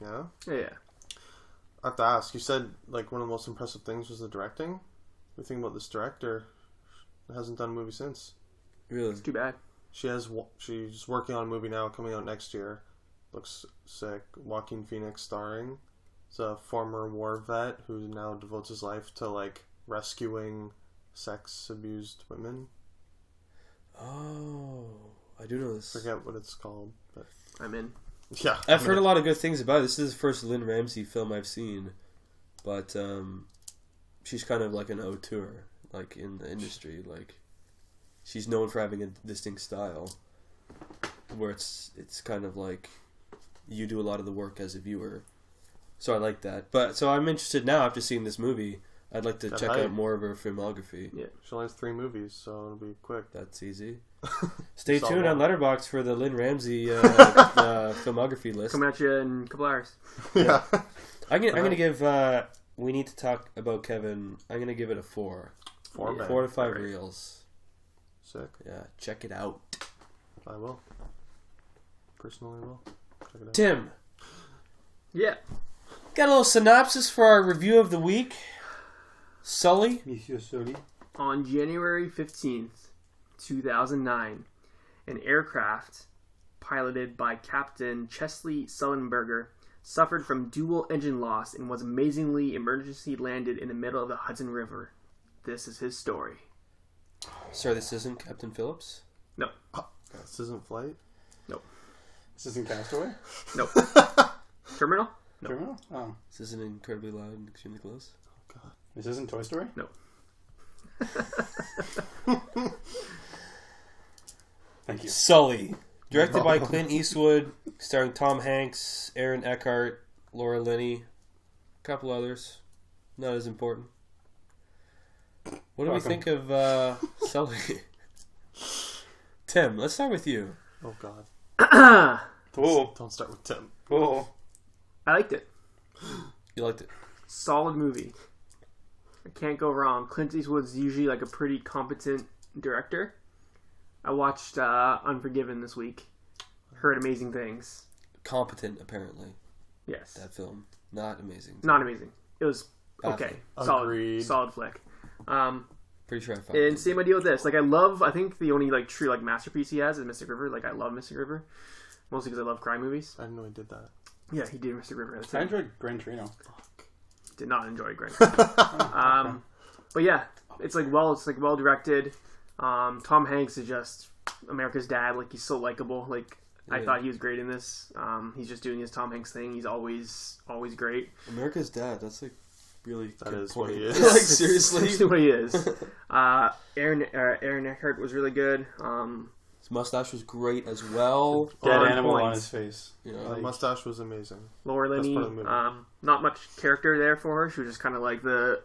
Speaker 4: Yeah?
Speaker 2: Yeah.
Speaker 4: I have to ask, you said, like, one of the most impressive things was the directing? What do you think about this director? Hasn't done a movie since.
Speaker 1: Really?
Speaker 2: It's too bad.
Speaker 4: She's working on a movie now, coming out next year. Looks sick. Joaquin Phoenix starring. He's a former war vet who now devotes his life to, like, rescuing sex-abused women.
Speaker 1: Oh, I do know this.
Speaker 4: Forget what it's called, but
Speaker 2: I'm in.
Speaker 4: yeah,
Speaker 1: I've heard a lot of good things about it. This is the first Lynn Ramsey film I've seen, but she's kind of like an ode to her, like, in the industry. Like, she's known for having a distinct style, where it's kind of like you do a lot of the work as a viewer. So I like that. But so I'm interested now after seeing this movie. I'd like to check out more of her filmography.
Speaker 2: Yeah.
Speaker 4: She only has 3 movies, so it'll be quick.
Speaker 1: That's easy. Stay
Speaker 4: Saw
Speaker 1: tuned on
Speaker 4: one.
Speaker 1: Letterboxd for the Lynn Ramsey filmography list.
Speaker 2: Coming at you in a couple hours.
Speaker 4: Yeah.
Speaker 1: I'm gonna give. We need to talk about Kevin. I'm gonna give it a 4.
Speaker 4: 4
Speaker 2: Yeah.
Speaker 1: 4 to 5
Speaker 2: Alright.
Speaker 1: reels.
Speaker 4: Sick.
Speaker 1: Yeah, check it out.
Speaker 4: I will. Personally will. Check it out.
Speaker 1: Tim,
Speaker 2: Yeah.
Speaker 1: got a little synopsis for our review of the week. Sully.
Speaker 3: Monsieur Sully.
Speaker 2: On January 15th, 2009, an aircraft piloted by Captain Chesley Sullenberger suffered from dual engine loss and was amazingly emergency landed in the middle of the Hudson River. This is his story.
Speaker 1: Sorry, this isn't Captain Phillips.
Speaker 2: No.
Speaker 4: This isn't Flight?
Speaker 3: This isn't Castaway?
Speaker 2: Nope. Terminal? No.
Speaker 3: Terminal? Oh.
Speaker 1: This isn't Incredibly Loud and Extremely Close.
Speaker 4: God.
Speaker 3: This isn't Toy Story?
Speaker 2: No.
Speaker 3: Thank you.
Speaker 1: Sully, directed by Clint Eastwood, starring Tom Hanks, Aaron Eckhart, Laura Linney, a couple others, not as important. What do we
Speaker 3: Welcome.
Speaker 1: think of Sully? Tim, let's start with you.
Speaker 4: Oh, God.
Speaker 3: Cool.
Speaker 4: Don't start with Tim.
Speaker 3: Cool.
Speaker 2: I liked it.
Speaker 1: You liked it?
Speaker 2: solid movie. I can't go wrong. Clint Eastwood's usually like a pretty competent director. I watched Unforgiven this week. Heard amazing things.
Speaker 1: Competent, apparently.
Speaker 2: Yes.
Speaker 1: That film. Not amazing.
Speaker 2: Not amazing. It was okay.
Speaker 4: Agreed.
Speaker 2: Solid flick.
Speaker 1: Pretty sure I found
Speaker 2: And
Speaker 1: it.
Speaker 2: same idea with this. Like, I think the only, like, true, like, masterpiece he has is Mystic River. Like, I love Mystic River. Mostly because I love crime movies.
Speaker 4: I didn't know he did that.
Speaker 2: Yeah, he did Mystic River. That's
Speaker 3: I
Speaker 2: it.
Speaker 3: enjoyed Gran Torino.
Speaker 2: Did not enjoy Grand. But yeah, it's well directed. Tom Hanks is just America's dad. Like, he's so likable. Like, I thought he was great in this. He's just doing his Tom Hanks thing. He's always great.
Speaker 1: America's Dad. That's like really
Speaker 4: That
Speaker 1: good
Speaker 4: is
Speaker 1: point.
Speaker 4: what he is.
Speaker 1: Like seriously,
Speaker 2: That's what he is. Aaron Eckhart was really good.
Speaker 1: his mustache was great as well.
Speaker 3: Dead
Speaker 2: On
Speaker 3: animal
Speaker 2: point.
Speaker 3: on his face.
Speaker 1: You know,
Speaker 4: The
Speaker 1: like,
Speaker 4: mustache was amazing.
Speaker 2: Laura
Speaker 4: That's
Speaker 2: Linney,
Speaker 4: part of the movie.
Speaker 2: not much character there for her. She was just kind of like the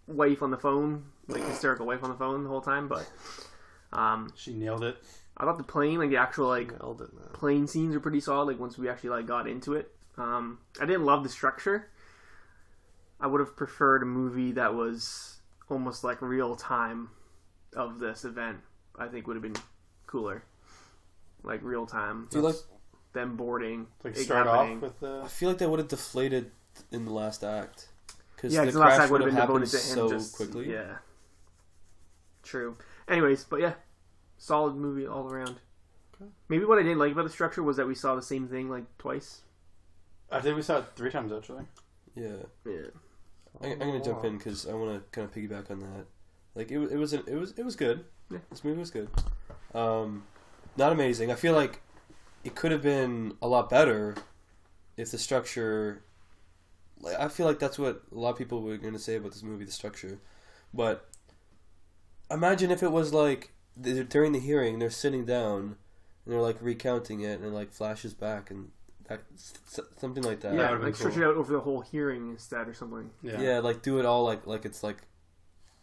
Speaker 2: wife on the phone, like hysterical wife on the phone the whole time. But
Speaker 3: She nailed it.
Speaker 2: I thought the plane, like the actual like
Speaker 4: Nailed it, man.
Speaker 2: plane scenes were pretty solid. Like once we actually like got into it, I didn't love the structure. I would have preferred a movie that was almost like real time of this event. I think would have been cooler, like real time.
Speaker 1: I feel like
Speaker 2: Them boarding,
Speaker 3: Like
Speaker 2: it
Speaker 3: start
Speaker 2: happening.
Speaker 3: off with the.
Speaker 1: I feel like that would have deflated in the last act because
Speaker 2: Yeah,
Speaker 1: the
Speaker 2: 'cause the last
Speaker 1: crash
Speaker 2: act
Speaker 1: would
Speaker 2: would
Speaker 1: have
Speaker 2: have been
Speaker 1: happened
Speaker 2: devoted to
Speaker 1: so
Speaker 2: him just
Speaker 1: quickly.
Speaker 2: Yeah, true. Anyways, but yeah, solid movie all around.
Speaker 4: Okay.
Speaker 2: Maybe what I didn't like about the structure was that we saw the same thing like twice.
Speaker 3: I think we saw it 3 times actually.
Speaker 1: Yeah.
Speaker 2: Yeah.
Speaker 1: I'm gonna jump in because I want to kind of piggyback on that. Like it was good.
Speaker 2: Yeah.
Speaker 1: This movie was good. Not amazing. I feel like it could have been a lot better if the structure. Like, I feel like that's what a lot of people were going to say about this movie, the structure. But imagine if it was like during the hearing, they're sitting down and they're like recounting it and it like flashes back and that, something like that.
Speaker 2: Yeah,
Speaker 3: would've been
Speaker 2: like stretch
Speaker 3: cool.
Speaker 2: it out over the whole hearing instead or something.
Speaker 1: Yeah, like do it all like it's like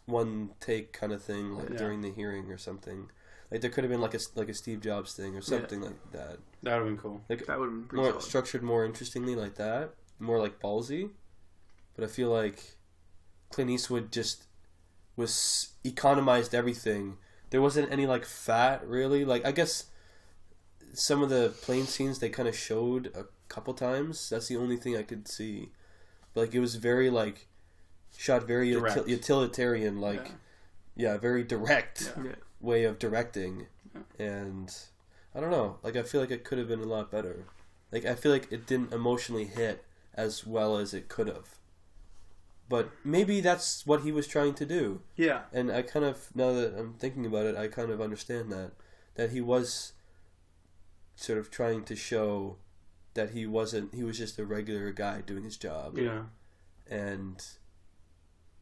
Speaker 1: one take kind of thing, like
Speaker 3: Yeah.
Speaker 1: during the hearing or something. Like there could have been like a Steve Jobs thing or something like that.
Speaker 3: That would have been cool.
Speaker 1: Like
Speaker 2: That would have been pretty
Speaker 1: more
Speaker 2: solid.
Speaker 1: structured, more interestingly like that, more like ballsy. But I feel like Clint Eastwood just was economized everything. There wasn't any like fat really. Like I guess some of the plane scenes they kind of showed a couple times. That's the only thing I could see. But like it was very like shot very
Speaker 3: Direct.
Speaker 1: utilitarian, like very direct
Speaker 2: Yeah.
Speaker 1: way of directing. And I don't know. Like I feel like it could have been a lot better. Like I feel like it didn't emotionally hit as well as it could have. But maybe that's what he was trying to do.
Speaker 3: Yeah.
Speaker 1: And I kind of, now that I'm thinking about it, I kind of understand that he was sort of trying to show that he was just a regular guy doing his job.
Speaker 3: Yeah.
Speaker 1: And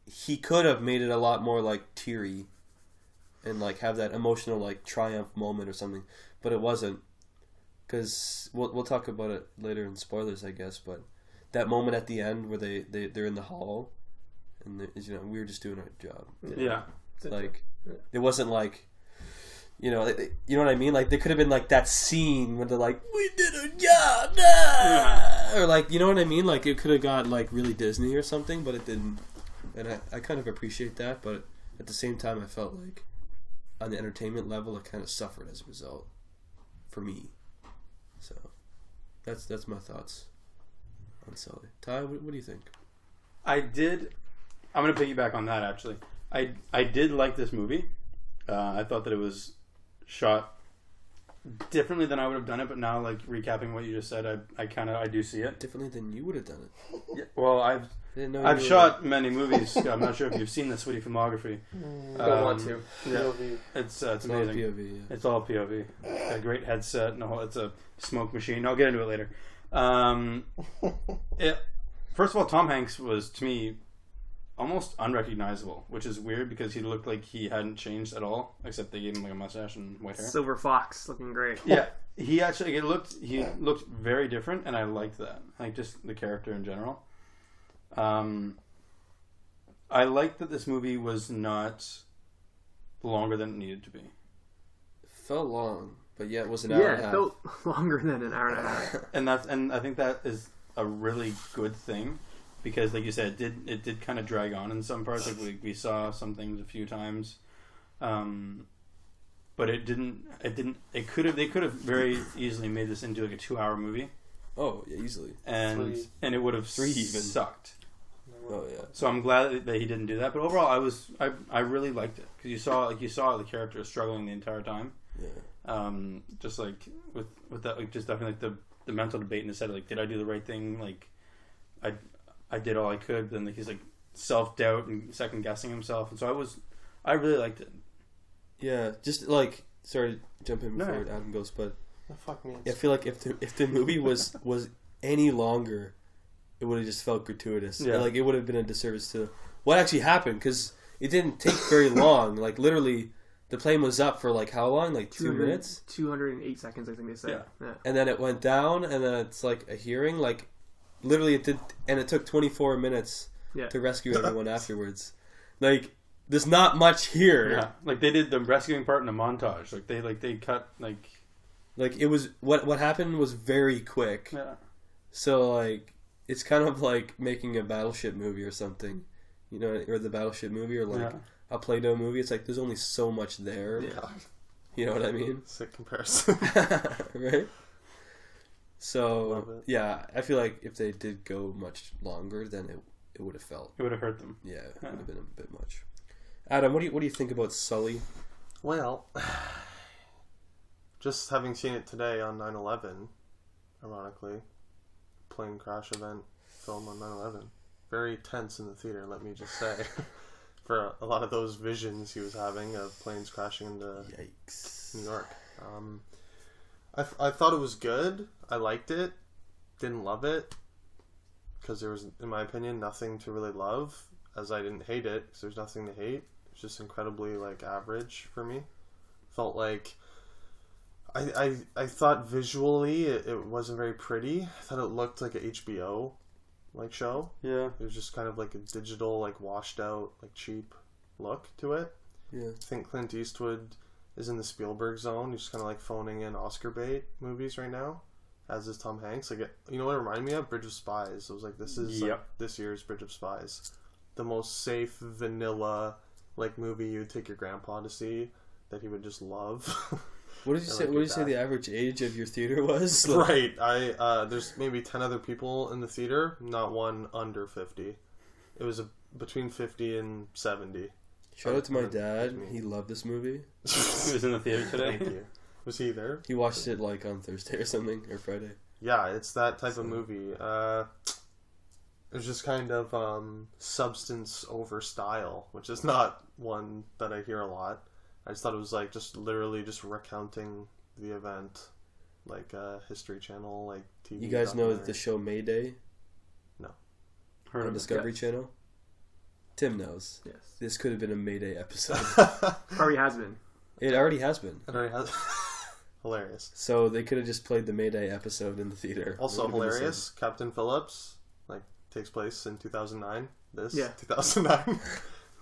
Speaker 1: he could have made it a lot more like teary and like have that emotional like triumph moment or something, but it wasn't. Because we'll talk about it later in spoilers, I guess, but that moment at the end where they're in the hall and we were just doing our job.
Speaker 3: Yeah.
Speaker 1: Like it wasn't like you know what I mean, like there could have been like that scene where they're like, we did our job, or like, you know what I mean, like it could have got like really Disney or something, but it didn't. And I kind of appreciate that, but at the same time I felt like on the entertainment level it kind of suffered as a result for me. So that's my thoughts on Sully. Ty, what do you think?
Speaker 3: I'm going to piggyback on that, actually. I did like this movie. I thought that it was shot differently than I would have done it, but now, like, recapping what you just said, I do see it.
Speaker 1: Differently than you would have done it.
Speaker 3: Yeah, well,
Speaker 1: I didn't know
Speaker 3: I've
Speaker 1: you were-
Speaker 3: shot many movies. I'm not sure if you've seen the Sweetie filmography.
Speaker 2: Don't want to.
Speaker 3: Yeah,
Speaker 4: POV.
Speaker 3: it's
Speaker 1: It's all
Speaker 3: amazing.
Speaker 1: POV, yeah.
Speaker 3: It's all POV. A great headset and it's a smoke machine. I'll get into it later. First of all, Tom Hanks was, to me, almost unrecognizable, which is weird because he looked like he hadn't changed at all, except they gave him like a mustache and white hair.
Speaker 2: Silver Fox looking great.
Speaker 3: Yeah, he looked very different, and I liked that. Like just the character in general. I liked that this movie was not longer than it needed to be.
Speaker 1: It felt long, but yet it was an hour and a
Speaker 2: Yeah, it
Speaker 1: half.
Speaker 2: felt longer than an hour and a half.
Speaker 3: And I think that is a really good thing because, like you said, it did kind of drag on in some parts. Like we saw some things a few times, but it didn't. It could have. They could have very easily made this into like a 2-hour movie.
Speaker 1: Oh, yeah, easily.
Speaker 3: And it would have
Speaker 1: 3 even.
Speaker 3: sucked.
Speaker 1: Oh yeah.
Speaker 3: So I'm glad that he didn't do that. But overall, I really liked it because you saw the character struggling the entire time.
Speaker 1: Yeah.
Speaker 3: Just like with that, like just definitely like the mental debate in his head. Like, did I do the right thing? Like, I did all I could. Then like he's like self-doubt and second guessing himself. And so I really liked it.
Speaker 1: Yeah. Just like sorry to jump in before Adam goes, but
Speaker 4: fuck me.
Speaker 1: I feel like if the movie was any longer, it would have just felt gratuitous.
Speaker 3: Yeah.
Speaker 1: Like it would have been a disservice to what actually happened because it didn't take very long. Like literally, the plane was up for like how long? Like 2 minutes?
Speaker 2: 208 seconds, I think they said. Yeah.
Speaker 1: And then it went down, and then it's like a hearing. Like literally, it did, and it took 24 minutes to rescue everyone afterwards. Like there's not much here.
Speaker 3: Yeah. Like they did the rescuing part in a montage. Like they cut
Speaker 1: like it was what happened was very quick.
Speaker 3: Yeah.
Speaker 1: So like it's kind of like making a Battleship movie or something, you know, or the Battleship movie or like a Play-Doh movie. It's like there's only so much there.
Speaker 2: Yeah.
Speaker 1: You know what I mean?
Speaker 4: Sick comparison.
Speaker 1: Right? So yeah, I feel like if they did go much longer, then it would have felt.
Speaker 3: It would have hurt them.
Speaker 1: Yeah, it would have been a bit much. Adam, what do you think about Sully?
Speaker 4: Well, just having seen it today on 9/11, ironically, plane crash event film on 9/11, very tense in the theater. Let me just say, for a lot of those visions he was having of planes crashing into New York. I thought it was good. I liked it. Didn't love it because there was, in my opinion, nothing to really love. As I didn't hate it because there's nothing to hate. It's just incredibly like average for me. Felt like I thought visually it wasn't very pretty. I thought it looked like a HBO like show.
Speaker 3: Yeah.
Speaker 4: It was just kind of like a digital, like washed out, like cheap look to it.
Speaker 1: Yeah.
Speaker 4: I think Clint Eastwood is in the Spielberg zone. He's just kind of like phoning in Oscar bait movies right now, as is Tom Hanks. Like, you know what it reminded me of? Bridge of Spies. It was like, this is like this year's Bridge of Spies. The most safe, vanilla, like movie you'd take your grandpa to see that he would just love.
Speaker 1: What did you say? What did you say the average age of your theater was?
Speaker 4: Right. There's maybe 10 other people in the theater, not one under 50. It was between 50 and 70.
Speaker 1: Shout out to my dad. He loved this movie.
Speaker 3: He was in the theater today.
Speaker 4: Thank you. Was he there?
Speaker 1: He watched it like on Thursday or something, or Friday.
Speaker 4: Yeah, it's that type of movie. It's just kind of substance over style, which is not one that I hear a lot. I just thought it was like just literally just recounting the event, like History Channel, like TV.
Speaker 1: You guys know the show Mayday?
Speaker 4: No.
Speaker 1: On Discovery Channel? Tim knows.
Speaker 2: Yes.
Speaker 1: This could have been a Mayday episode.
Speaker 2: Already has been.
Speaker 1: It already has been.
Speaker 4: It already has. Hilarious.
Speaker 1: So they could have just played the Mayday episode in the theater.
Speaker 4: Also hilarious. Captain Phillips, like, takes place in 2009. 2009.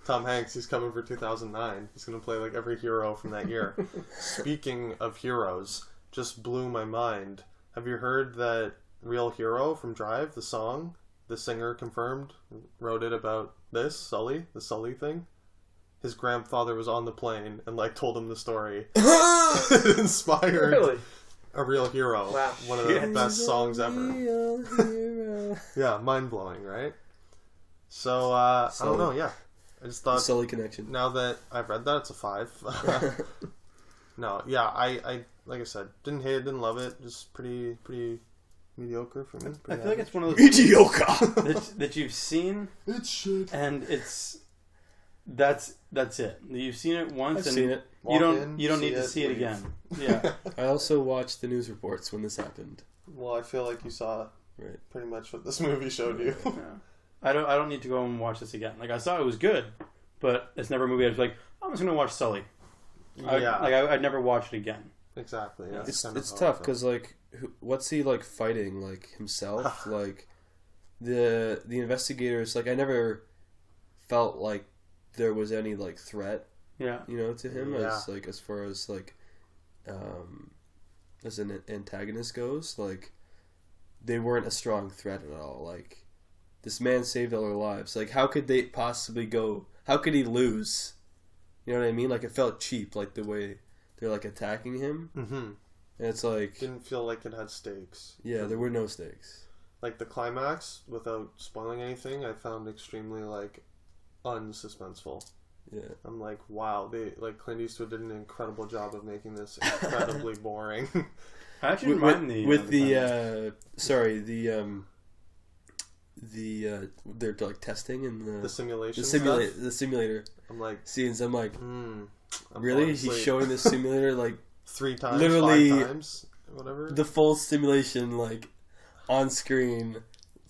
Speaker 4: Tom Hanks, he's coming for 2009. He's going to play like every hero from that year. Speaking of heroes, just blew my mind. Have you heard that Real Hero from Drive, the song, the singer confirmed, wrote it about this, Sully, the Sully thing? His grandfather was on the plane and like told him the story. It inspired a Real Hero.
Speaker 2: Wow.
Speaker 4: One of the best songs ever. Yeah, mind-blowing, right? So, I don't know, yeah. I just thought...
Speaker 1: Sully connection.
Speaker 4: Now that I've read that, it's a 5. No, yeah, I like I said, didn't hate it, didn't love it. Just pretty mediocre for me.
Speaker 3: I feel like it's one of those
Speaker 1: mediocre
Speaker 3: that you've seen.
Speaker 4: It's shit.
Speaker 3: And that's it. You've seen it once.
Speaker 1: I've
Speaker 3: and
Speaker 1: seen it.
Speaker 3: You don't need to see it again. Yeah.
Speaker 1: I also watched the news reports when this happened.
Speaker 4: Well, I feel like you saw pretty much what this movie showed you.
Speaker 3: Yeah. I don't need to go and watch this again. Like, I saw it was good, but it's never a movie I was like, I'm just going to watch Sully.
Speaker 4: Yeah.
Speaker 3: I'd never watch it again.
Speaker 4: Exactly. Yeah.
Speaker 1: It's tough because like, what's he like fighting? Like himself? Like the investigators? Like I never felt like there was any like threat.
Speaker 3: Yeah.
Speaker 1: You know, to him as far as like, as an antagonist goes, like they weren't a strong threat at all. Like this man saved all our lives. Like, how could they possibly go? How could he lose? You know what I mean? Like, it felt cheap, like the way they're like attacking him.
Speaker 4: Mm-hmm.
Speaker 1: And it's like,
Speaker 4: Didn't feel like it had stakes.
Speaker 1: yeah, there were no stakes.
Speaker 4: Like the climax, without spoiling anything, I found extremely like unsuspenseful.
Speaker 1: Yeah.
Speaker 4: I'm like, wow, Clint Eastwood did an incredible job of making this incredibly boring.
Speaker 3: I actually didn't mind
Speaker 1: they're like testing in
Speaker 4: the simulation
Speaker 1: the simulator
Speaker 4: I'm like,
Speaker 1: scenes. I'm like,
Speaker 4: I'm
Speaker 1: really? He's showing the simulator like
Speaker 4: 3 times,
Speaker 1: literally
Speaker 4: 5 times, whatever.
Speaker 1: the full simulation like on screen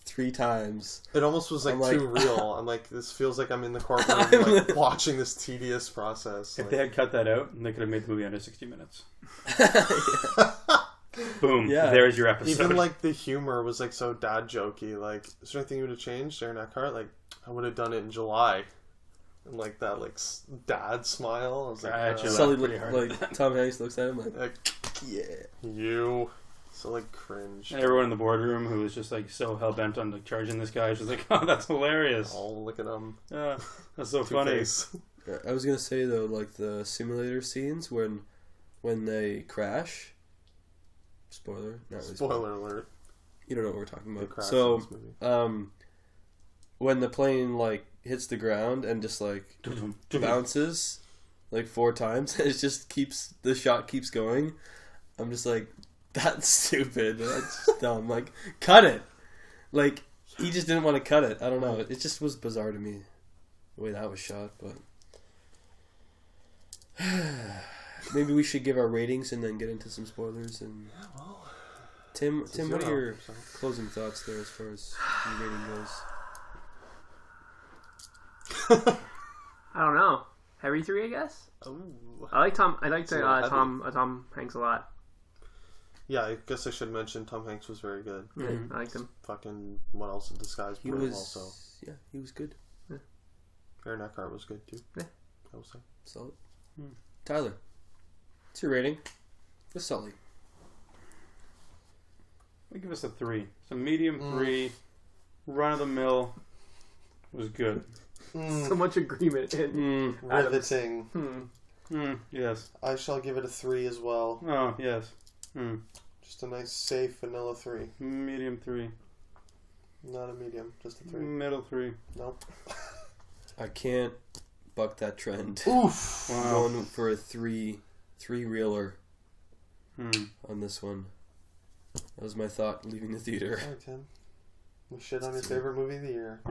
Speaker 1: 3 times.
Speaker 4: It almost was like
Speaker 1: I'm
Speaker 4: too
Speaker 1: like,
Speaker 4: real. I'm like, this feels like I'm in the courtroom, like watching this tedious process.
Speaker 3: If
Speaker 4: Like,
Speaker 3: they had cut that out, they could have made the movie under 60 minutes. Boom.
Speaker 1: Yeah.
Speaker 3: There's your episode.
Speaker 4: even like the humor was like so dad jokey. Like, is there anything you would have changed during that part? Like, I would have done it in July. And like that, like dad smile. I was like,
Speaker 3: I actually
Speaker 1: Sully
Speaker 3: pretty hard.
Speaker 1: like Tom Hanks looks at him like, yeah.
Speaker 4: you. So like cringe.
Speaker 3: And everyone in the boardroom who was just like so hell bent on like charging this guy was just like, oh, that's hilarious.
Speaker 4: Oh, look at him.
Speaker 3: Yeah, that's so funny.
Speaker 4: Two-Face.
Speaker 1: I was gonna say though, like the simulator scenes when they crash. Spoiler, not really
Speaker 4: Spoiler alert.
Speaker 1: You don't know what we're talking
Speaker 4: They
Speaker 1: about.
Speaker 4: crash in
Speaker 1: So,
Speaker 4: this movie.
Speaker 1: when the plane like hits the ground and just like bounces like 4 times, it just the shot keeps going. I'm just like, that's stupid. That's just dumb. Like, cut it. Like, he just didn't want to cut it. I don't know. It just was bizarre to me the way that was shot. But maybe we should give our ratings and then get into some spoilers. And Tim, what are your closing thoughts there as far as your rating goes?
Speaker 2: I don't know. Heavy 3, I guess.
Speaker 4: Ooh.
Speaker 2: I like Tom. I like
Speaker 4: So heavy.
Speaker 2: Tom Hanks a lot.
Speaker 4: Yeah, I guess I should mention Tom Hanks was very good.
Speaker 2: Yeah,
Speaker 1: Mhm.
Speaker 2: I liked him.
Speaker 4: Fucking, what else? This guy's
Speaker 1: He
Speaker 4: brutal
Speaker 1: was
Speaker 4: also.
Speaker 1: Yeah, he was good.
Speaker 4: Aaron Eckhart was good too.
Speaker 2: Yeah.
Speaker 4: I would say.
Speaker 1: Solid. Tyler, what's your rating for Sully?
Speaker 3: I'll give us a 3. So medium 3, run of the mill was good.
Speaker 2: So much agreement in
Speaker 4: Riveting.
Speaker 3: Yes.
Speaker 4: I shall give it a 3 as well.
Speaker 3: Oh, yes.
Speaker 4: Just a nice, safe vanilla 3.
Speaker 3: Medium 3.
Speaker 4: Not a medium, just a 3.
Speaker 3: Middle 3.
Speaker 4: Nope.
Speaker 1: I can't buck that trend.
Speaker 4: Oof.
Speaker 3: Wow.
Speaker 1: Going for a three reeler on this one. That was my thought leaving the theater.
Speaker 4: Alright, Tim. We shit on your favorite movie of the year.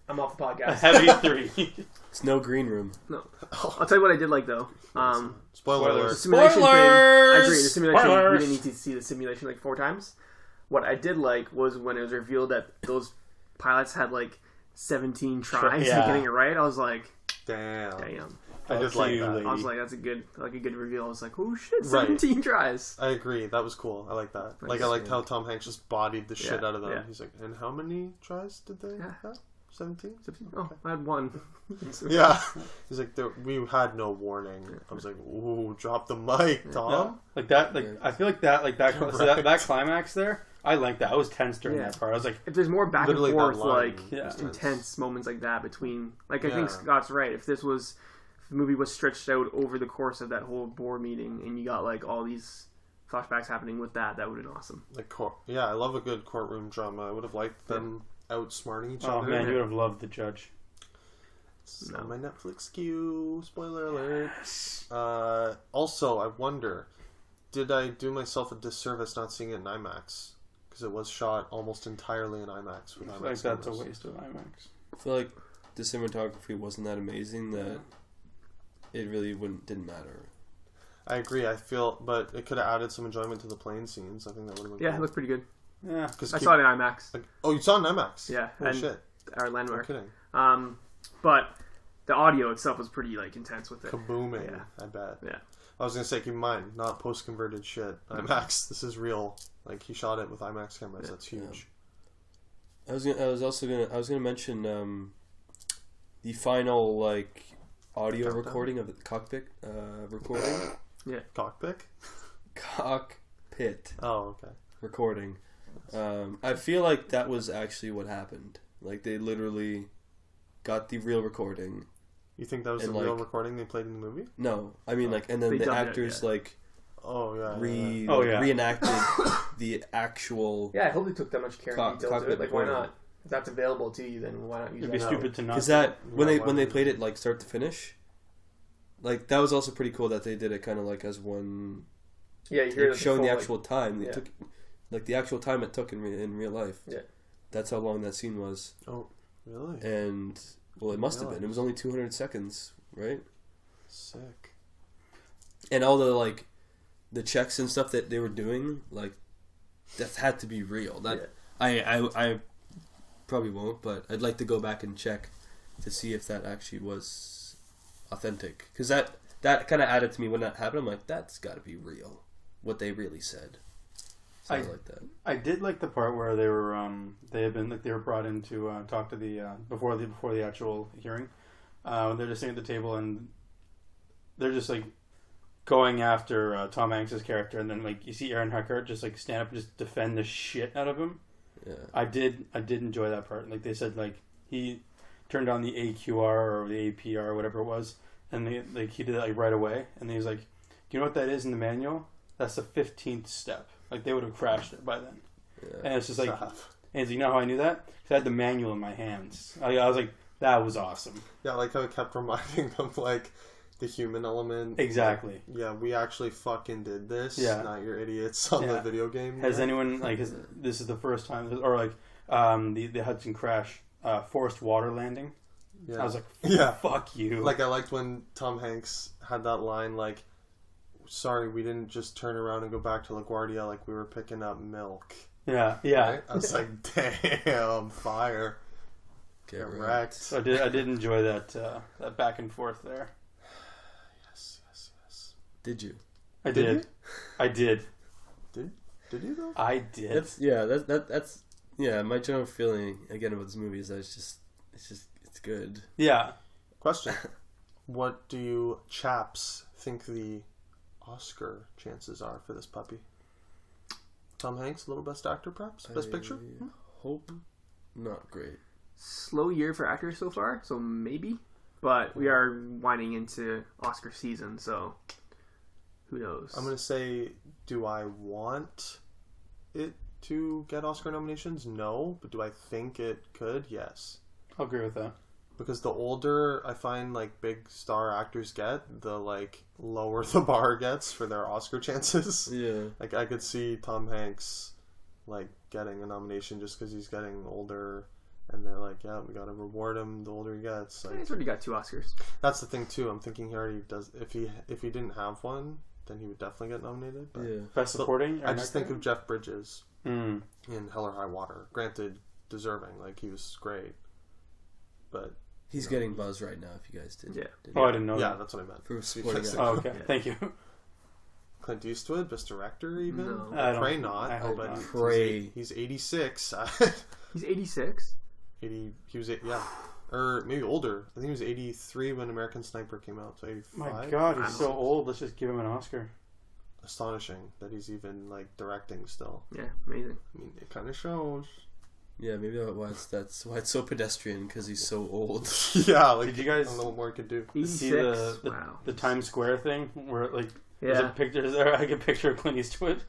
Speaker 2: I'm off the
Speaker 3: A
Speaker 2: podcast.
Speaker 3: heavy 3.
Speaker 1: It's no green room.
Speaker 2: No, I'll tell you what I did like though.
Speaker 4: Spoiler
Speaker 2: The
Speaker 4: alert.
Speaker 2: simulation thing. I agree. The
Speaker 1: Spoilers!
Speaker 2: simulation. We
Speaker 3: Spoilers!
Speaker 2: didn't need to see the simulation like 4 times. What I did like was when it was revealed that those pilots had like 17 tries
Speaker 3: Yeah.
Speaker 2: at getting it right. I was like,
Speaker 4: Damn.
Speaker 2: damn.
Speaker 4: I did like that.
Speaker 2: I was like, that's a good reveal. I was like, oh shit,
Speaker 4: Right.
Speaker 2: 17 tries.
Speaker 4: I agree. That was cool. I like that. Like, I liked how Tom Hanks just bodied the shit out of them.
Speaker 2: Yeah.
Speaker 4: He's like, and how many tries did they have? 17?
Speaker 2: Oh, I had 1.
Speaker 4: Yeah. He's like, we had no warning. I was like, ooh, drop the mic, Tom.
Speaker 3: Like that, like I feel like that, so that climax there. I like that. I was tense during
Speaker 2: Yeah.
Speaker 3: that part. I was like,
Speaker 2: If there's more back
Speaker 4: Literally
Speaker 2: and
Speaker 4: that
Speaker 2: forth,
Speaker 4: line
Speaker 2: like
Speaker 3: Yeah.
Speaker 4: was
Speaker 2: intense moments like that between, like I
Speaker 4: Yeah.
Speaker 2: think Scott's right. If the movie was stretched out over the course of that whole board meeting, and you got like all these flashbacks happening with that would have been awesome.
Speaker 4: Like, yeah, I love a good courtroom drama. I would have liked them outsmarting each
Speaker 3: oh
Speaker 4: other.
Speaker 3: man, you would have loved the judge.
Speaker 4: It's on my Netflix queue. Spoiler alert. Also, I wonder, did I do myself a disservice not seeing it in IMAX? Because it was shot almost entirely in IMAX with
Speaker 3: I
Speaker 4: IMAX
Speaker 3: feel like that's a
Speaker 4: cameras.
Speaker 3: waste of IMAX.
Speaker 1: I feel like the cinematography wasn't that amazing that it really didn't matter.
Speaker 4: I agree. I feel, but it could have added some enjoyment to the plane scenes. I think that would have been
Speaker 2: Yeah,
Speaker 4: cool.
Speaker 2: it looked pretty good.
Speaker 3: Yeah,
Speaker 2: I saw it in IMAX.
Speaker 4: Like, oh, you saw it in IMAX?
Speaker 2: Yeah,
Speaker 4: Oh
Speaker 2: and
Speaker 4: shit!
Speaker 2: our
Speaker 4: No
Speaker 2: landmark.
Speaker 4: kidding.
Speaker 2: But the audio itself was pretty like intense with it.
Speaker 4: Kabooming.
Speaker 2: Yeah.
Speaker 4: I bet.
Speaker 2: Yeah.
Speaker 4: I was gonna say, keep in mind, not post-converted shit. IMAX. This is real. Like, he shot it with IMAX cameras.
Speaker 2: Yeah.
Speaker 4: That's huge.
Speaker 1: I was gonna mention the final like audio
Speaker 4: Countdown?
Speaker 1: recording of the cockpit recording.
Speaker 4: Cockpit.
Speaker 1: Cockpit
Speaker 4: Oh, okay.
Speaker 1: recording I feel like that was actually what happened. Like, they literally got the real recording.
Speaker 4: You think that was the
Speaker 1: And,
Speaker 4: real
Speaker 1: like-
Speaker 4: recording they played in the movie?
Speaker 1: No, I mean, like, and then
Speaker 2: They
Speaker 1: the
Speaker 2: dubbed it,
Speaker 1: actors,
Speaker 2: yeah.
Speaker 1: like,
Speaker 4: Oh yeah.
Speaker 1: reenacted the actual...
Speaker 2: Yeah, I hope they took that much care and detail to
Speaker 1: cockpit
Speaker 2: it. Like, why
Speaker 1: recording.
Speaker 2: not? If that's available to you, then why not use
Speaker 3: It'd
Speaker 2: that?
Speaker 3: be stupid to not.
Speaker 1: Because that, when
Speaker 4: Yeah,
Speaker 1: they
Speaker 4: why-
Speaker 1: played it, like, start to finish, like, that was also pretty cool that they did it kind of, like, as one...
Speaker 2: Yeah, you hear
Speaker 1: Like, showing the
Speaker 2: full,
Speaker 1: actual time. They
Speaker 2: yeah.
Speaker 1: took, like, the actual time it took in real life.
Speaker 2: Yeah.
Speaker 1: That's how long that scene was.
Speaker 4: Oh, really?
Speaker 1: And, well, it must have been. It was only 200 seconds, right?
Speaker 4: Sick.
Speaker 1: And all the, like, the checks and stuff that they were doing, like, that had to be real. That I probably won't, but I'd like to go back and check to see if that actually was authentic. Because that kind of added to me when that happened. I'm like, that's got to be real. What they really said. So I like that.
Speaker 3: I did like the part where they were they were brought in to talk to the before the actual hearing. They're just sitting at the table and they're just like going after Tom Hanks' character, and then like you see Aaron Eckhart just like stand up and just defend the shit out of him.
Speaker 1: Yeah.
Speaker 3: I did enjoy that part. Like they said, like he turned on the AQR or the APR or whatever it was, and he did it like right away. And he was like, "Do you know what that is in the manual? That's the 15th step." Like they would have crashed it by then.
Speaker 1: Yeah.
Speaker 3: And it's just like, and you know how I knew that? 'Cause I had the manual in my hands. I was like, that was awesome.
Speaker 4: Yeah, like how it kept reminding them, like, the human element.
Speaker 3: Exactly.
Speaker 4: Like, yeah, we actually fucking did this.
Speaker 3: Yeah.
Speaker 4: Not your idiots on the
Speaker 3: Yeah.
Speaker 4: video game.
Speaker 3: Has
Speaker 4: yet.
Speaker 3: anyone like? This is the first time, or like the Hudson crash, forced water landing.
Speaker 4: Yeah.
Speaker 3: I was like,
Speaker 4: Yeah.
Speaker 3: fuck you.
Speaker 4: Like, I liked when Tom Hanks had that line, like, sorry, we didn't just turn around and go back to LaGuardia like we were picking up milk.
Speaker 3: yeah.
Speaker 4: Right? I was like, damn, fire.
Speaker 1: Get
Speaker 4: Get
Speaker 1: wrecked.
Speaker 4: wrecked.
Speaker 3: So I did enjoy that back and forth there.
Speaker 4: Yes.
Speaker 1: Did you?
Speaker 3: I
Speaker 4: Did
Speaker 3: did. I did.
Speaker 4: Did you, though?
Speaker 3: I did.
Speaker 1: That's my general feeling again about this movie is that it's good.
Speaker 3: Yeah.
Speaker 4: Question. What do you chaps think the Oscar chances are for this puppy? Tom Hanks, little best actor, perhaps? Best picture?
Speaker 1: Hope not great.
Speaker 2: Slow year for actors so far, so maybe. But we are winding into Oscar season, so who knows?
Speaker 4: I'm going to say, do I want it to get Oscar nominations? No. But do I think it could? Yes.
Speaker 3: I'll agree with that.
Speaker 4: Because the older I find, like, big star actors get, the, like, lower the bar gets for their Oscar chances.
Speaker 1: Yeah.
Speaker 4: Like, I could see Tom Hanks, like, getting a nomination just because he's getting older, and they're like, yeah, we gotta reward him the older he gets. Like,
Speaker 2: He's already got 2 Oscars.
Speaker 4: that's the thing, too. I'm thinking he already does. If he didn't have one, then he would definitely get nominated. But
Speaker 1: Yeah.
Speaker 3: Best supporting.
Speaker 4: I just think of Jeff Bridges
Speaker 3: Mm.
Speaker 4: in Hell or High Water. Granted, deserving. Like, he was great. But,
Speaker 1: He's getting buzz right now. If you guys did.
Speaker 2: Yeah.
Speaker 3: Oh, I didn't know
Speaker 4: yeah,
Speaker 3: that.
Speaker 4: that's what I meant.
Speaker 1: For supporting
Speaker 4: Because-
Speaker 1: actor.
Speaker 3: Oh, okay.
Speaker 2: Yeah.
Speaker 3: Thank you.
Speaker 4: Clint Eastwood, best director, even?
Speaker 2: No.
Speaker 3: I don't-
Speaker 4: Pray not.
Speaker 3: I hope
Speaker 4: but
Speaker 3: not.
Speaker 1: Pray.
Speaker 4: He's 86.
Speaker 2: He's 86.
Speaker 4: 80, he was, yeah. Or maybe older. I think he was 83 when American Sniper came out, so 85.
Speaker 3: My God, he's
Speaker 2: Wow.
Speaker 3: so old. Let's just give him an Oscar.
Speaker 4: Astonishing that he's even, like, directing still.
Speaker 2: Yeah, amazing.
Speaker 4: I mean, it kind of shows.
Speaker 1: Yeah, maybe that's why it's so pedestrian because he's so old.
Speaker 4: Yeah, like,
Speaker 3: Did you guys
Speaker 4: I don't know what more he could do.
Speaker 2: 86.
Speaker 3: see the
Speaker 2: Wow.
Speaker 3: the Times Square thing where like there's a
Speaker 2: Yeah.
Speaker 3: picture there? I get a picture of Clint Eastwood.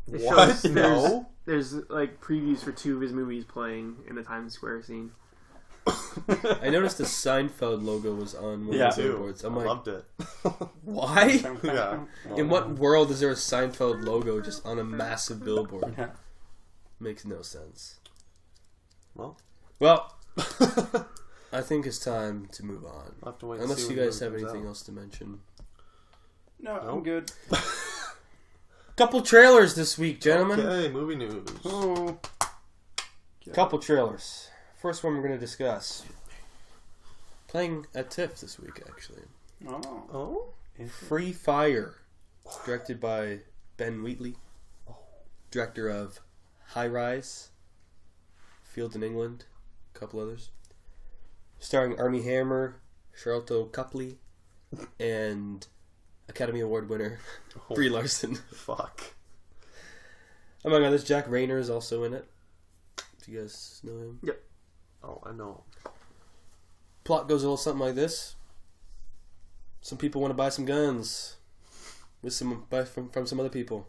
Speaker 2: It
Speaker 4: What?
Speaker 2: shows-
Speaker 4: No.
Speaker 2: There's like previews for 2 of his movies playing in the Times Square scene.
Speaker 1: I noticed the Seinfeld logo was on one
Speaker 3: Yeah.
Speaker 1: of the
Speaker 4: Too.
Speaker 1: billboards. I'm
Speaker 4: I
Speaker 1: like,
Speaker 4: loved it.
Speaker 1: why?
Speaker 4: Yeah.
Speaker 1: In what world is there a Seinfeld logo just on a massive billboard?
Speaker 3: Yeah.
Speaker 1: Makes no sense.
Speaker 4: Well,
Speaker 1: Well, I think it's time to move on.
Speaker 4: I'll have to wait and
Speaker 1: Unless
Speaker 4: see
Speaker 1: you
Speaker 4: when
Speaker 1: guys
Speaker 4: it
Speaker 1: have
Speaker 4: comes
Speaker 1: anything
Speaker 4: out.
Speaker 1: else to mention.
Speaker 3: No, I'm
Speaker 4: Nope.
Speaker 3: good.
Speaker 1: Couple trailers this week, gentlemen.
Speaker 4: Okay, movie news.
Speaker 3: Oh.
Speaker 1: Couple trailers. First one we're going to discuss. Playing at TIFF this week, actually.
Speaker 3: Oh.
Speaker 4: Oh?
Speaker 1: Free Fire. Directed by Ben Wheatley. Director of High Rise. Field in England. A couple others. Starring Armie Hammer, Charlton Copley, and Academy Award winner Brie Larson.
Speaker 4: Fuck.
Speaker 1: Among others, Jack Rayner is also in it. If you guys know him.
Speaker 2: Yep.
Speaker 4: Oh, I know.
Speaker 1: Plot goes a little something like this. Some people want to buy some guns with from some other people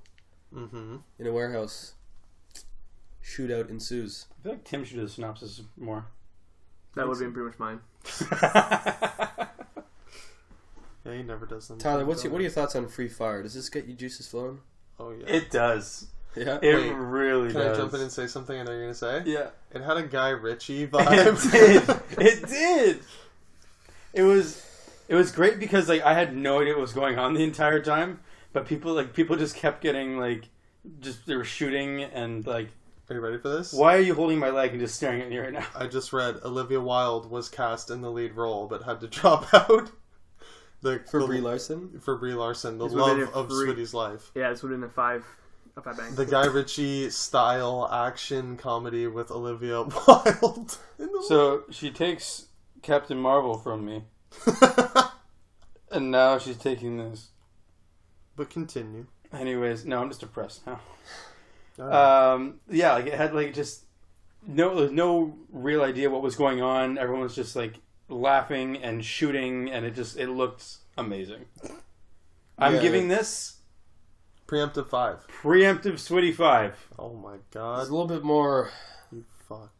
Speaker 4: Mm-hmm.
Speaker 1: in a warehouse. Shootout ensues.
Speaker 3: I feel like Tim should do the synopsis more.
Speaker 2: That would have been pretty much mine.
Speaker 4: Yeah, he never does them.
Speaker 1: Tyler, what are your thoughts on Free Fire? Does this get you juices flowing?
Speaker 4: Oh, yeah.
Speaker 3: It does.
Speaker 1: Yeah.
Speaker 3: It
Speaker 4: Wait,
Speaker 3: really
Speaker 4: Can
Speaker 3: does.
Speaker 4: I jump in and say something I know you're going to say?
Speaker 3: Yeah.
Speaker 4: It had a Guy Ritchie
Speaker 3: It
Speaker 4: vibe.
Speaker 3: did. It did. It was great because like I had no idea what was going on the entire time, but people just kept getting they were shooting and like.
Speaker 4: Are you ready for this?
Speaker 3: Why are you holding my leg and just staring at me right now?
Speaker 4: I just read Olivia Wilde was cast in the lead role but had to drop out.
Speaker 1: For Brie Larson?
Speaker 4: For Brie Larson, the
Speaker 2: This would've
Speaker 4: love
Speaker 2: been
Speaker 4: of
Speaker 2: free.
Speaker 4: Sweetie's life.
Speaker 2: Yeah, this would have been a five bang.
Speaker 4: The Guy Ritchie style action comedy with Olivia Wilde.
Speaker 3: So she takes Captain Marvel from me, and now she's taking this.
Speaker 4: But continue.
Speaker 3: Anyways, no, I'm just depressed now.
Speaker 4: Alright.
Speaker 3: Yeah, like it had like just no real idea what was going on. Everyone was just like laughing and shooting, and it looked amazing. I'm
Speaker 1: Yeah.
Speaker 3: giving this
Speaker 4: Preemptive 5.
Speaker 3: preemptive Switty 5.
Speaker 4: Oh my
Speaker 1: There's
Speaker 4: god.
Speaker 1: a little bit more
Speaker 4: You fuck.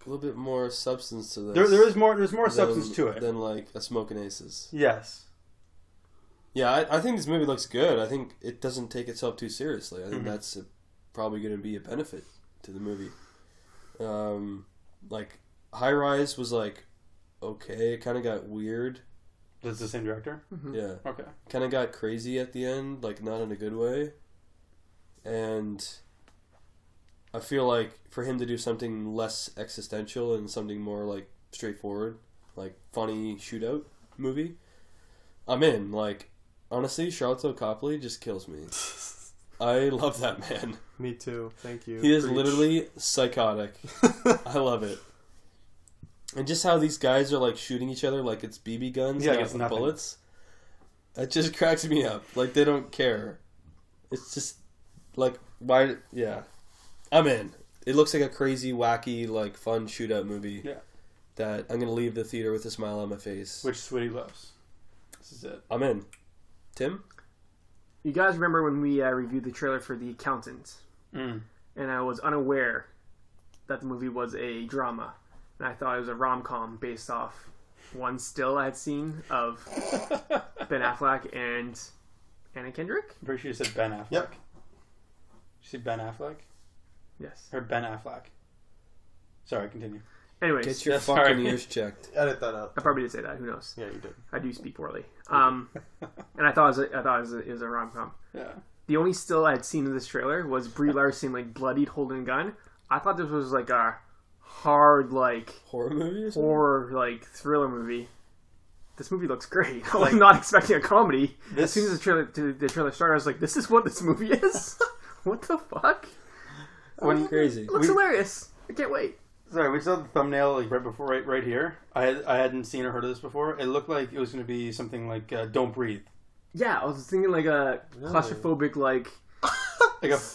Speaker 1: substance to this.
Speaker 3: There's more substance to it.
Speaker 1: than like a Smoking Aces.
Speaker 3: Yes.
Speaker 1: Yeah, I think this movie looks good. I think it doesn't take itself too seriously. I think
Speaker 3: Mhm.
Speaker 1: that's probably going to be a benefit to the movie. Like High Rise was like okay, it kind of got weird.
Speaker 3: That's the same director?
Speaker 2: Mhm.
Speaker 1: Yeah,
Speaker 3: Okay.
Speaker 1: kind of got crazy at the end, like not in a good way. And I feel like for him to do something less existential and something more like straightforward, like funny shootout movie, I'm in. Like honestly, Charlotte Copley just kills me. I love that man.
Speaker 4: Me too. Thank you.
Speaker 1: He is
Speaker 4: Preach.
Speaker 1: literally psychotic. I love it. And just how these guys are like shooting each other like it's BB guns,
Speaker 3: Yeah,
Speaker 1: not
Speaker 3: it's
Speaker 1: with
Speaker 3: nothing.
Speaker 1: bullets. It just cracks me up. Like they don't care. It's just like why? Yeah, I'm in. It looks like a crazy, wacky, like fun shootout movie.
Speaker 3: Yeah.
Speaker 1: That I'm gonna leave the theater with a smile on my face.
Speaker 3: Which Switty loves. This is it.
Speaker 1: I'm in. Tim?
Speaker 2: You guys remember when we reviewed the trailer for The Accountant?
Speaker 3: Mm.
Speaker 2: And I was unaware that the movie was a drama. And I thought it was a rom-com based off one still I had seen of Ben Affleck and Anna Kendrick?
Speaker 3: I'm pretty sure you said Ben Affleck.
Speaker 4: Yep.
Speaker 3: Did you say Ben Affleck?
Speaker 2: Yes.
Speaker 3: Or Ben Affleck. Sorry, continue.
Speaker 2: Anyways,
Speaker 1: Get your
Speaker 3: Yeah,
Speaker 1: fucking
Speaker 3: sorry.
Speaker 1: ears checked.
Speaker 4: Edit that out.
Speaker 2: I probably did say that. Who knows?
Speaker 4: Yeah, you did.
Speaker 2: I do speak poorly. And I thought it was a rom-com.
Speaker 3: Yeah.
Speaker 2: The only still I had seen in this trailer was Brie Larson like bloodied holding a gun. I thought this was like a hard like
Speaker 1: Horror movie or something?
Speaker 2: horror like thriller movie. This movie looks great. I was not expecting a comedy. As
Speaker 3: This-
Speaker 2: soon as the trailer started, I was like, "This is what this movie is? What the fuck?
Speaker 1: Crazy.
Speaker 2: It looks hilarious. I can't wait."
Speaker 3: Sorry, we saw the thumbnail like right before, right here. I hadn't seen or heard of this before. It looked like it was going to be something like "Don't Breathe,"
Speaker 2: Yeah, I was thinking like a
Speaker 4: Really?
Speaker 2: claustrophobic like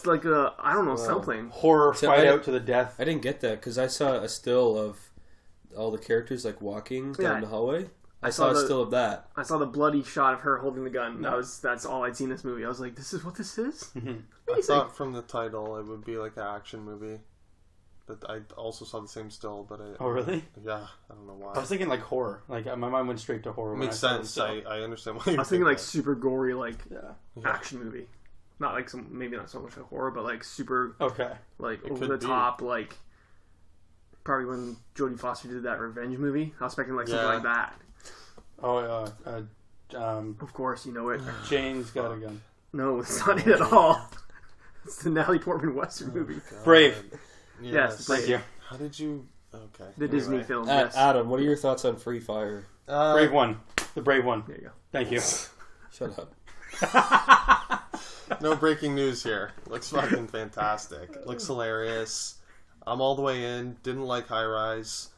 Speaker 3: like a
Speaker 2: I don't know
Speaker 1: Wow.
Speaker 2: something.
Speaker 3: horror
Speaker 1: So
Speaker 3: fight
Speaker 1: I-
Speaker 3: out to the death.
Speaker 1: I didn't get that because I saw a still of all the characters like walking down
Speaker 2: Yeah.
Speaker 1: the hallway. I
Speaker 2: saw
Speaker 1: saw a
Speaker 2: the-
Speaker 1: still of that.
Speaker 2: I saw the bloody shot of her holding the gun.
Speaker 3: No.
Speaker 2: That's all I'd seen in this movie. I was like, "This is what this is."
Speaker 3: Mhm.
Speaker 4: I
Speaker 2: Amazing.
Speaker 4: thought from the title it would be like an action movie. But I also saw the same still, but
Speaker 3: Oh, really?
Speaker 4: yeah, I don't know why.
Speaker 3: I was thinking like horror. Like my mind went straight to horror. when
Speaker 4: Makes
Speaker 3: I saw
Speaker 4: sense.
Speaker 3: the still.
Speaker 4: I understand why you
Speaker 2: I was thinking like
Speaker 4: that.
Speaker 2: super gory, like
Speaker 3: Yeah.
Speaker 4: Yeah.
Speaker 2: action movie. Not like maybe not so much like horror, but like super
Speaker 3: Okay.
Speaker 2: like
Speaker 4: It
Speaker 2: over
Speaker 4: could
Speaker 2: the
Speaker 4: be.
Speaker 2: top, like probably when Jodie Foster did that revenge movie. I was expecting like something
Speaker 4: Yeah.
Speaker 2: like that.
Speaker 3: Oh,
Speaker 2: Of course, you know it.
Speaker 3: Jane's got a gun.
Speaker 2: No, it's not it at all. It's the Natalie Portman Western movie.
Speaker 4: God.
Speaker 3: Brave.
Speaker 2: Yes,
Speaker 3: Thank you.
Speaker 4: How did you? Okay.
Speaker 2: The Disney
Speaker 4: Anyway.
Speaker 2: film. Yes.
Speaker 1: Adam, what are your thoughts on Free Fire?
Speaker 3: Brave one. The brave one.
Speaker 2: There you go.
Speaker 3: Thank you.
Speaker 1: Shut up.
Speaker 4: No breaking news here. Looks fucking fantastic. Looks hilarious. I'm all the way in. Didn't like High Rise.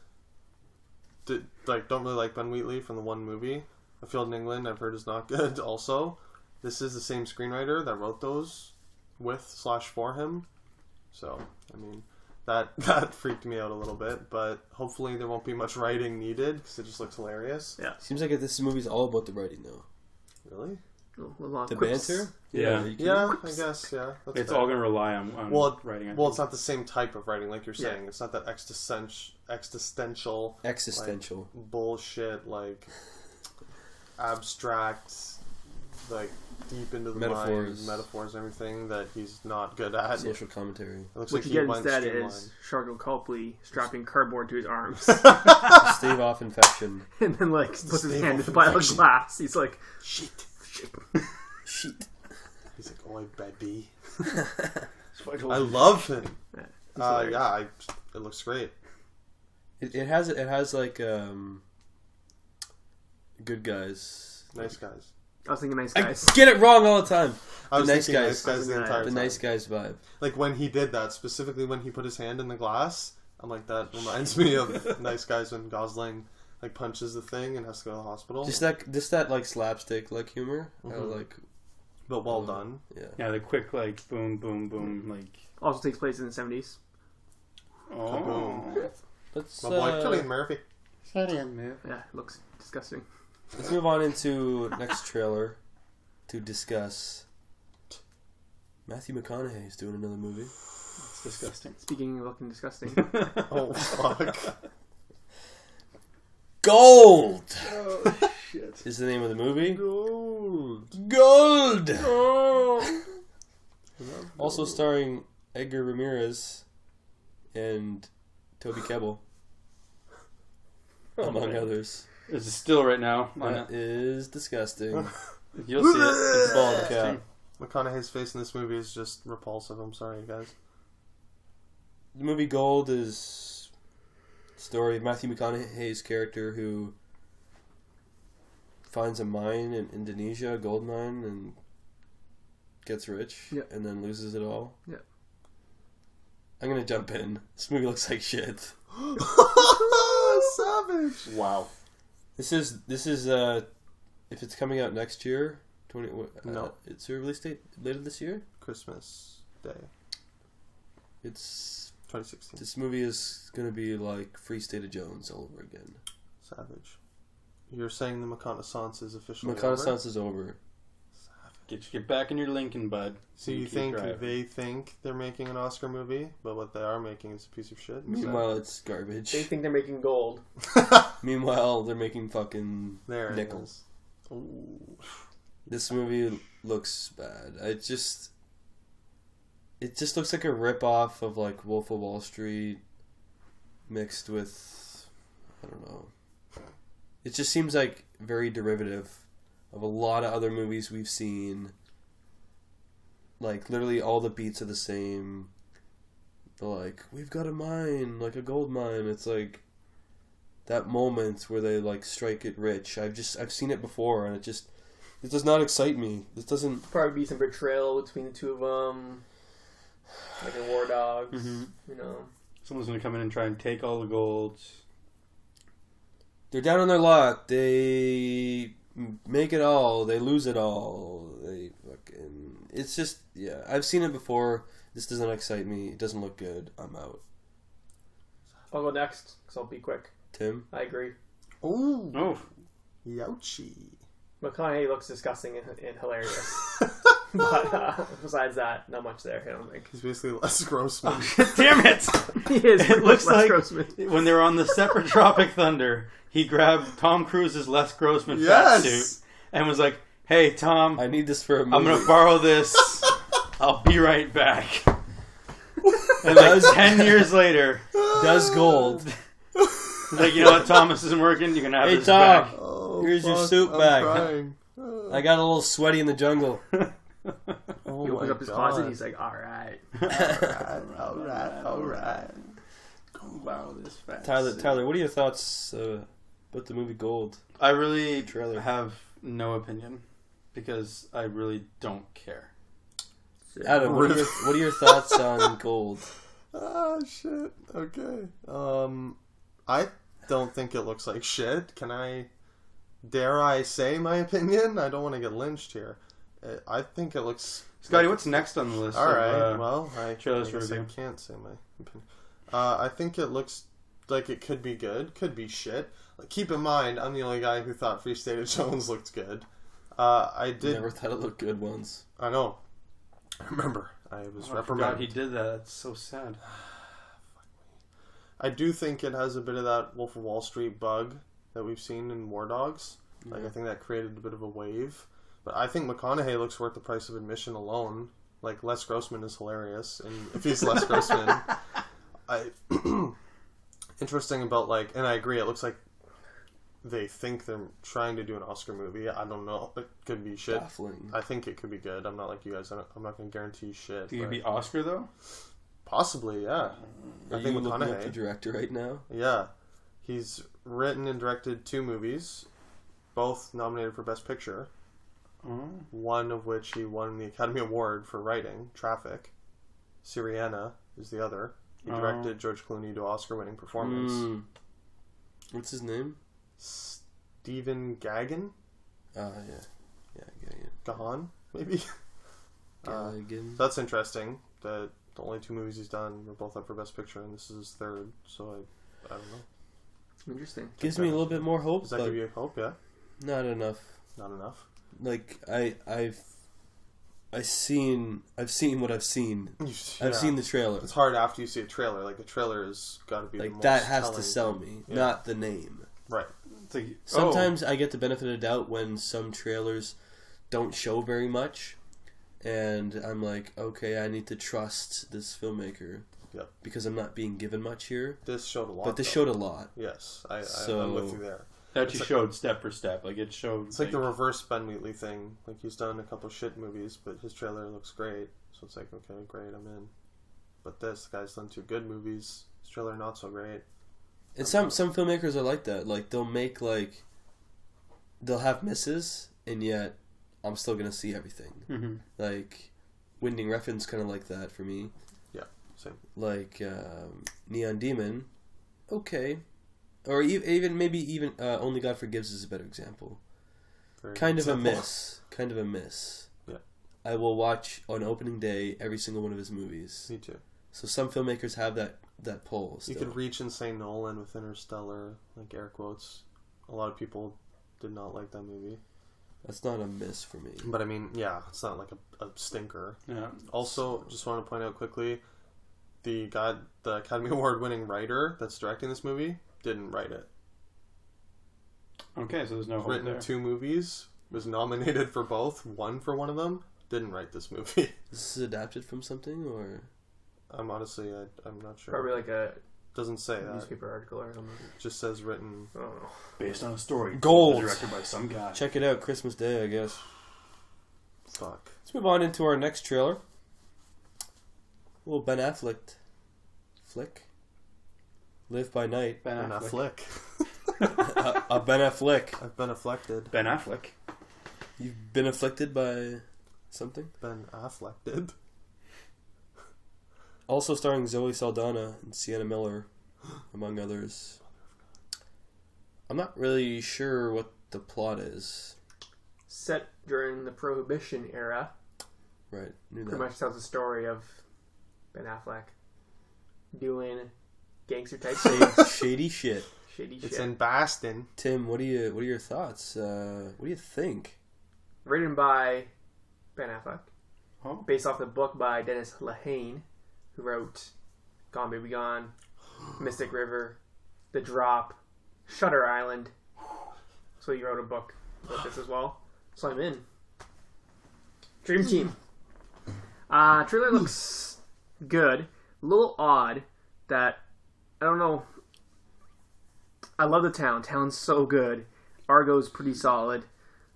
Speaker 4: Don't really like Ben Wheatley from the one movie. A Field in England I've heard is not good. Also, this is the same screenwriter that wrote those with / for him. So, I mean, that freaked me out a little bit, but hopefully there won't be much writing needed because it just looks hilarious.
Speaker 2: Yeah.
Speaker 1: Seems like this movie's all about the writing, though.
Speaker 4: Really?
Speaker 2: A lot of
Speaker 1: The
Speaker 2: quips.
Speaker 1: banter?
Speaker 3: Yeah.
Speaker 1: you can-
Speaker 4: Yeah, I guess, yeah. That's
Speaker 3: It's
Speaker 4: fair.
Speaker 3: all going to rely on
Speaker 4: Well,
Speaker 3: writing. I
Speaker 4: Well,
Speaker 3: think.
Speaker 4: it's not the same type of writing, like you're
Speaker 2: Yeah.
Speaker 4: saying. It's not that existential
Speaker 1: Existential.
Speaker 4: bullshit, like abstract, like deep into the
Speaker 1: Metaphors.
Speaker 4: mind, metaphors and everything that he's not good at.
Speaker 1: Social commentary.
Speaker 4: It looks
Speaker 2: What
Speaker 4: like
Speaker 2: you
Speaker 4: he
Speaker 2: get
Speaker 4: went
Speaker 2: instead
Speaker 4: streamlined.
Speaker 2: is Shargo Copley strapping cardboard to his arms,
Speaker 1: Stave off infection.
Speaker 2: and then like puts his
Speaker 4: stave
Speaker 2: hand
Speaker 4: off
Speaker 2: in the pile of
Speaker 4: infection.
Speaker 2: glass. He's like,
Speaker 4: Shit.
Speaker 1: Sheet.
Speaker 4: He's like, oh, baby.
Speaker 3: I
Speaker 4: I love him.
Speaker 2: Yeah, he's hilarious.
Speaker 4: It looks great.
Speaker 1: It has like good guys.
Speaker 4: Nice guys.
Speaker 2: I was thinking nice
Speaker 1: I
Speaker 2: guys.
Speaker 1: get it wrong all the time.
Speaker 4: I was
Speaker 1: nice
Speaker 4: thinking
Speaker 1: guys.
Speaker 4: nice guys the entire
Speaker 1: The
Speaker 4: time.
Speaker 1: nice guys vibe.
Speaker 4: Like when he did that, specifically when he put his hand in the glass, I'm like, that reminds me of Nice Guys when Gosling like punches the thing and has to go to the hospital.
Speaker 1: Just that like slapstick like humor. I like.
Speaker 4: But well done.
Speaker 1: Yeah.
Speaker 3: Yeah, the quick like boom, boom, boom, like.
Speaker 2: Also takes place in the 70s.
Speaker 3: Oh.
Speaker 1: Let's
Speaker 4: My boy Cillian Murphy.
Speaker 2: Yeah, it looks disgusting.
Speaker 1: let's move on into next trailer to discuss. Matthew McConaughey is doing another movie.
Speaker 3: It's disgusting.
Speaker 2: Speaking of looking disgusting,
Speaker 4: Oh fuck.
Speaker 1: Gold
Speaker 3: Oh shit.
Speaker 1: is the name of the movie.
Speaker 4: Gold.
Speaker 1: Gold.
Speaker 2: oh,
Speaker 1: Also starring Edgar Ramirez and Toby Kebbell, among others.
Speaker 3: It's a still right now.
Speaker 1: That is disgusting.
Speaker 3: You'll see it. It's
Speaker 1: Bald
Speaker 3: disgusting.
Speaker 1: cap.
Speaker 4: McConaughey's face in this movie is just repulsive. I'm sorry, guys.
Speaker 1: The movie Gold is the story of Matthew McConaughey's character who finds a mine in Indonesia, a gold mine, and gets rich,
Speaker 2: Yep.
Speaker 1: and then loses it all.
Speaker 2: Yep.
Speaker 1: I'm gonna jump in. This movie looks like shit.
Speaker 4: Savage.
Speaker 3: Wow.
Speaker 1: This is if it's coming out next year,
Speaker 4: No.
Speaker 1: it's a release date later this year.
Speaker 4: Christmas Day,
Speaker 1: It's
Speaker 4: 2016.
Speaker 1: this movie is gonna be like Free State of Jones all over again.
Speaker 4: Savage. You're saying the reconnaissance is officially
Speaker 1: Reconnaissance is over.
Speaker 3: Get back in your Lincoln, bud.
Speaker 4: So you
Speaker 3: Keep
Speaker 4: think
Speaker 3: driving.
Speaker 4: they think they're making an Oscar movie, but what they are making is a piece of shit? Is that-
Speaker 1: Meanwhile, it's garbage.
Speaker 2: they think they're making gold.
Speaker 1: Meanwhile, they're making fucking
Speaker 4: there it
Speaker 1: nickels.
Speaker 4: is. Ooh.
Speaker 1: This movie looks bad. It just looks like a rip-off of like Wolf of Wall Street mixed with, I don't know. It just seems like very derivative of a lot of other movies we've seen. Like literally all the beats are the same. They're like, we've got a mine, like a gold mine. It's like that moment where they like strike it rich. I've seen it before, and it does not excite me. This doesn't.
Speaker 2: Probably be some betrayal between the two of them, like in War Dogs.
Speaker 1: Mhm.
Speaker 2: You know,
Speaker 3: Someone's gonna come in and try and take all the gold.
Speaker 1: They're down on their luck. They make it all. They lose it all. They fucking. It's just yeah. I've seen it before. This doesn't excite me. It doesn't look good. I'm out.
Speaker 2: I'll go next because I'll be quick.
Speaker 1: Tim.
Speaker 2: I agree.
Speaker 4: Ooh.
Speaker 3: Oh,
Speaker 4: Youchie.
Speaker 2: McConaughey looks disgusting and hilarious, but besides that, not much there. I don't think
Speaker 4: He's basically Les Grossman.
Speaker 3: damn it!
Speaker 2: he is.
Speaker 3: It looks
Speaker 2: Les
Speaker 3: like
Speaker 2: Grossman.
Speaker 3: when they were on the separate Tropic Thunder, he grabbed Tom Cruise's Les Grossman
Speaker 4: Yes!
Speaker 3: fat suit and was like, "Hey Tom,
Speaker 1: I need this for a movie.
Speaker 3: I'm gonna borrow this. I'll be right back." And like 10 years later,
Speaker 1: Does gold.
Speaker 3: he's like, "You know what, Thomas isn't working. You're gonna have
Speaker 1: Hey
Speaker 3: this
Speaker 1: Tom.
Speaker 3: back."
Speaker 4: Oh,
Speaker 1: Here's your
Speaker 4: fuck,
Speaker 1: soup
Speaker 4: I'm
Speaker 1: bag.
Speaker 4: crying.
Speaker 1: I got a little sweaty in the jungle.
Speaker 4: Oh
Speaker 2: He opens
Speaker 4: my
Speaker 2: up his
Speaker 4: God.
Speaker 2: closet. He's like, "All right."
Speaker 4: Alright.
Speaker 3: Wow, this fat
Speaker 1: Tyler, what are your thoughts about the movie Gold?
Speaker 3: I really
Speaker 1: Trailer.
Speaker 3: have no opinion because I really don't care.
Speaker 1: Adam, what are your thoughts on Gold?
Speaker 4: Ah, shit. Okay. I don't think it looks like shit. Dare I say my opinion? I don't want to get lynched here. I think it looks
Speaker 3: Scotty, what's next on the list?
Speaker 4: All
Speaker 3: of,
Speaker 4: right. Well, I
Speaker 3: trailers
Speaker 4: guess
Speaker 3: review.
Speaker 4: I can't say my opinion. I think it looks like it could be good. Could be shit. Like, keep in mind, I'm the only guy who thought Free State of Jones looked good. I did.
Speaker 1: Never thought it looked good once.
Speaker 4: I know. I remember. I was
Speaker 3: I
Speaker 4: reprimanded.
Speaker 3: forgot he did that. That's so sad.
Speaker 4: I do think it has a bit of that Wolf of Wall Street bug that we've seen in War Dogs. Like, I think that created a bit of a wave. But I think McConaughey looks worth the price of admission alone. Like, Les Grossman is hilarious. And if he's Les Grossman... Interesting about, like... And I agree, it looks like they think they're trying to do an Oscar movie. I don't know. It could be shit.
Speaker 1: Baffling.
Speaker 4: I think it could be good. I'm not like you guys. I'm not going to guarantee shit.
Speaker 3: Think it'd
Speaker 4: but
Speaker 3: be Oscar, though?
Speaker 4: possibly, yeah.
Speaker 1: Are
Speaker 4: I think
Speaker 1: you looking up
Speaker 4: McConaughey.
Speaker 1: the director right now?
Speaker 4: Yeah. He's written and directed 2 movies, both nominated for Best Picture.
Speaker 3: Oh.
Speaker 4: One of which he won the Academy Award for writing, Traffic. Syriana is the other. He directed George Clooney to Oscar-winning performance.
Speaker 1: What's his name?
Speaker 4: Stephen Gaghan?
Speaker 1: Yeah.
Speaker 4: Gahan, maybe?
Speaker 1: Gaghan.
Speaker 4: That's interesting. The only 2 movies he's done were both up for Best Picture, and this is his 3rd, so I don't know.
Speaker 2: Interesting.
Speaker 1: Gives me a little bit more hope,
Speaker 4: Does that
Speaker 1: but
Speaker 4: give you hope? Yeah?
Speaker 1: not enough.
Speaker 4: Not enough?
Speaker 1: Like I've seen what I've seen. I've seen the trailer.
Speaker 4: It's hard after you see a trailer. Like, the trailer has got to be the
Speaker 1: Like
Speaker 4: most
Speaker 1: that has
Speaker 4: telling
Speaker 1: to sell
Speaker 4: thing.
Speaker 1: me,
Speaker 4: Yeah.
Speaker 1: not the name.
Speaker 4: Right.
Speaker 3: It's like,
Speaker 1: Sometimes I get the benefit of doubt when some trailers don't show very much, and I'm like, okay, I need to trust this filmmaker.
Speaker 4: Yep.
Speaker 1: Because I'm not being given much here.
Speaker 4: This showed a lot.
Speaker 1: But this
Speaker 4: though.
Speaker 1: showed a lot.
Speaker 4: Yes,
Speaker 1: So-
Speaker 4: I'm with you there.
Speaker 3: It actually showed step for step. Like, it showed...
Speaker 4: It's like the reverse Ben Wheatley thing. Like, he's done a couple of shit movies, but his trailer looks great. So it's like, okay, great, I'm in. But this guy's done 2 good movies. His trailer not so great.
Speaker 1: And some filmmakers are like that. Like they'll make they'll have misses, and yet I'm still gonna see everything.
Speaker 3: Mm-hmm.
Speaker 1: Like Winding Refn's kind of like that for me.
Speaker 4: Yeah, same.
Speaker 1: Like Neon Demon, okay, or even Only God Forgives is a better example.
Speaker 4: Very
Speaker 1: Kind of a
Speaker 4: simple.
Speaker 1: miss. Kind of a miss.
Speaker 4: Yeah.
Speaker 1: I will watch on opening day every single one of his movies.
Speaker 4: Me too.
Speaker 1: So some filmmakers have that pull. Still.
Speaker 4: You could reach and say Nolan with Interstellar, like air quotes. A lot of people did not like that movie.
Speaker 1: That's not a miss for me.
Speaker 4: But I mean, yeah, it's not like a stinker.
Speaker 3: Yeah.
Speaker 4: Also, just want to point out quickly, the Academy Award winning writer that's directing this movie didn't write it.
Speaker 3: Okay, so there's no hope
Speaker 4: Written
Speaker 3: there.
Speaker 4: 2 movies, was nominated for both, won for one of them, didn't write this movie.
Speaker 1: This is adapted from something, or
Speaker 4: I'm honestly, I'm not sure.
Speaker 2: Probably like a
Speaker 4: Doesn't say that.
Speaker 2: newspaper article or something.
Speaker 4: Just says written.
Speaker 2: I don't know.
Speaker 3: Based on a story.
Speaker 1: Gold.
Speaker 3: Directed by some guy.
Speaker 1: check it out Christmas Day, I guess.
Speaker 4: Fuck.
Speaker 1: Let's move on into our next trailer. A little Ben Affleck flick. Live by Night.
Speaker 3: Ben
Speaker 4: Ben
Speaker 3: Affleck.
Speaker 4: Affleck.
Speaker 1: A Ben Affleck.
Speaker 4: I've been afflicted.
Speaker 3: Ben Affleck.
Speaker 1: You've been afflicted by something?
Speaker 4: Ben Affleck did.
Speaker 1: Also starring Zoe Saldana and Sienna Miller, among others. I'm not really sure what the plot is.
Speaker 2: Set during the Prohibition era,
Speaker 1: Right. Knew
Speaker 2: pretty
Speaker 1: that.
Speaker 2: much tells the story of Ben Affleck doing gangster type shit.
Speaker 1: Shady shit.
Speaker 2: Shady
Speaker 4: It's
Speaker 2: shit.
Speaker 4: in Boston.
Speaker 1: Tim, what are your thoughts? What do you think?
Speaker 2: Written by Ben Affleck,
Speaker 3: Oh.
Speaker 2: based off the book by Dennis Lehane, who wrote Gone Baby Gone, Mystic River, The Drop, Shutter Island. So he wrote a book about this as well. So I'm in. Dream Team. Trailer looks good. A little odd that, I don't know. I love the town. Town's so good. Argo's pretty solid.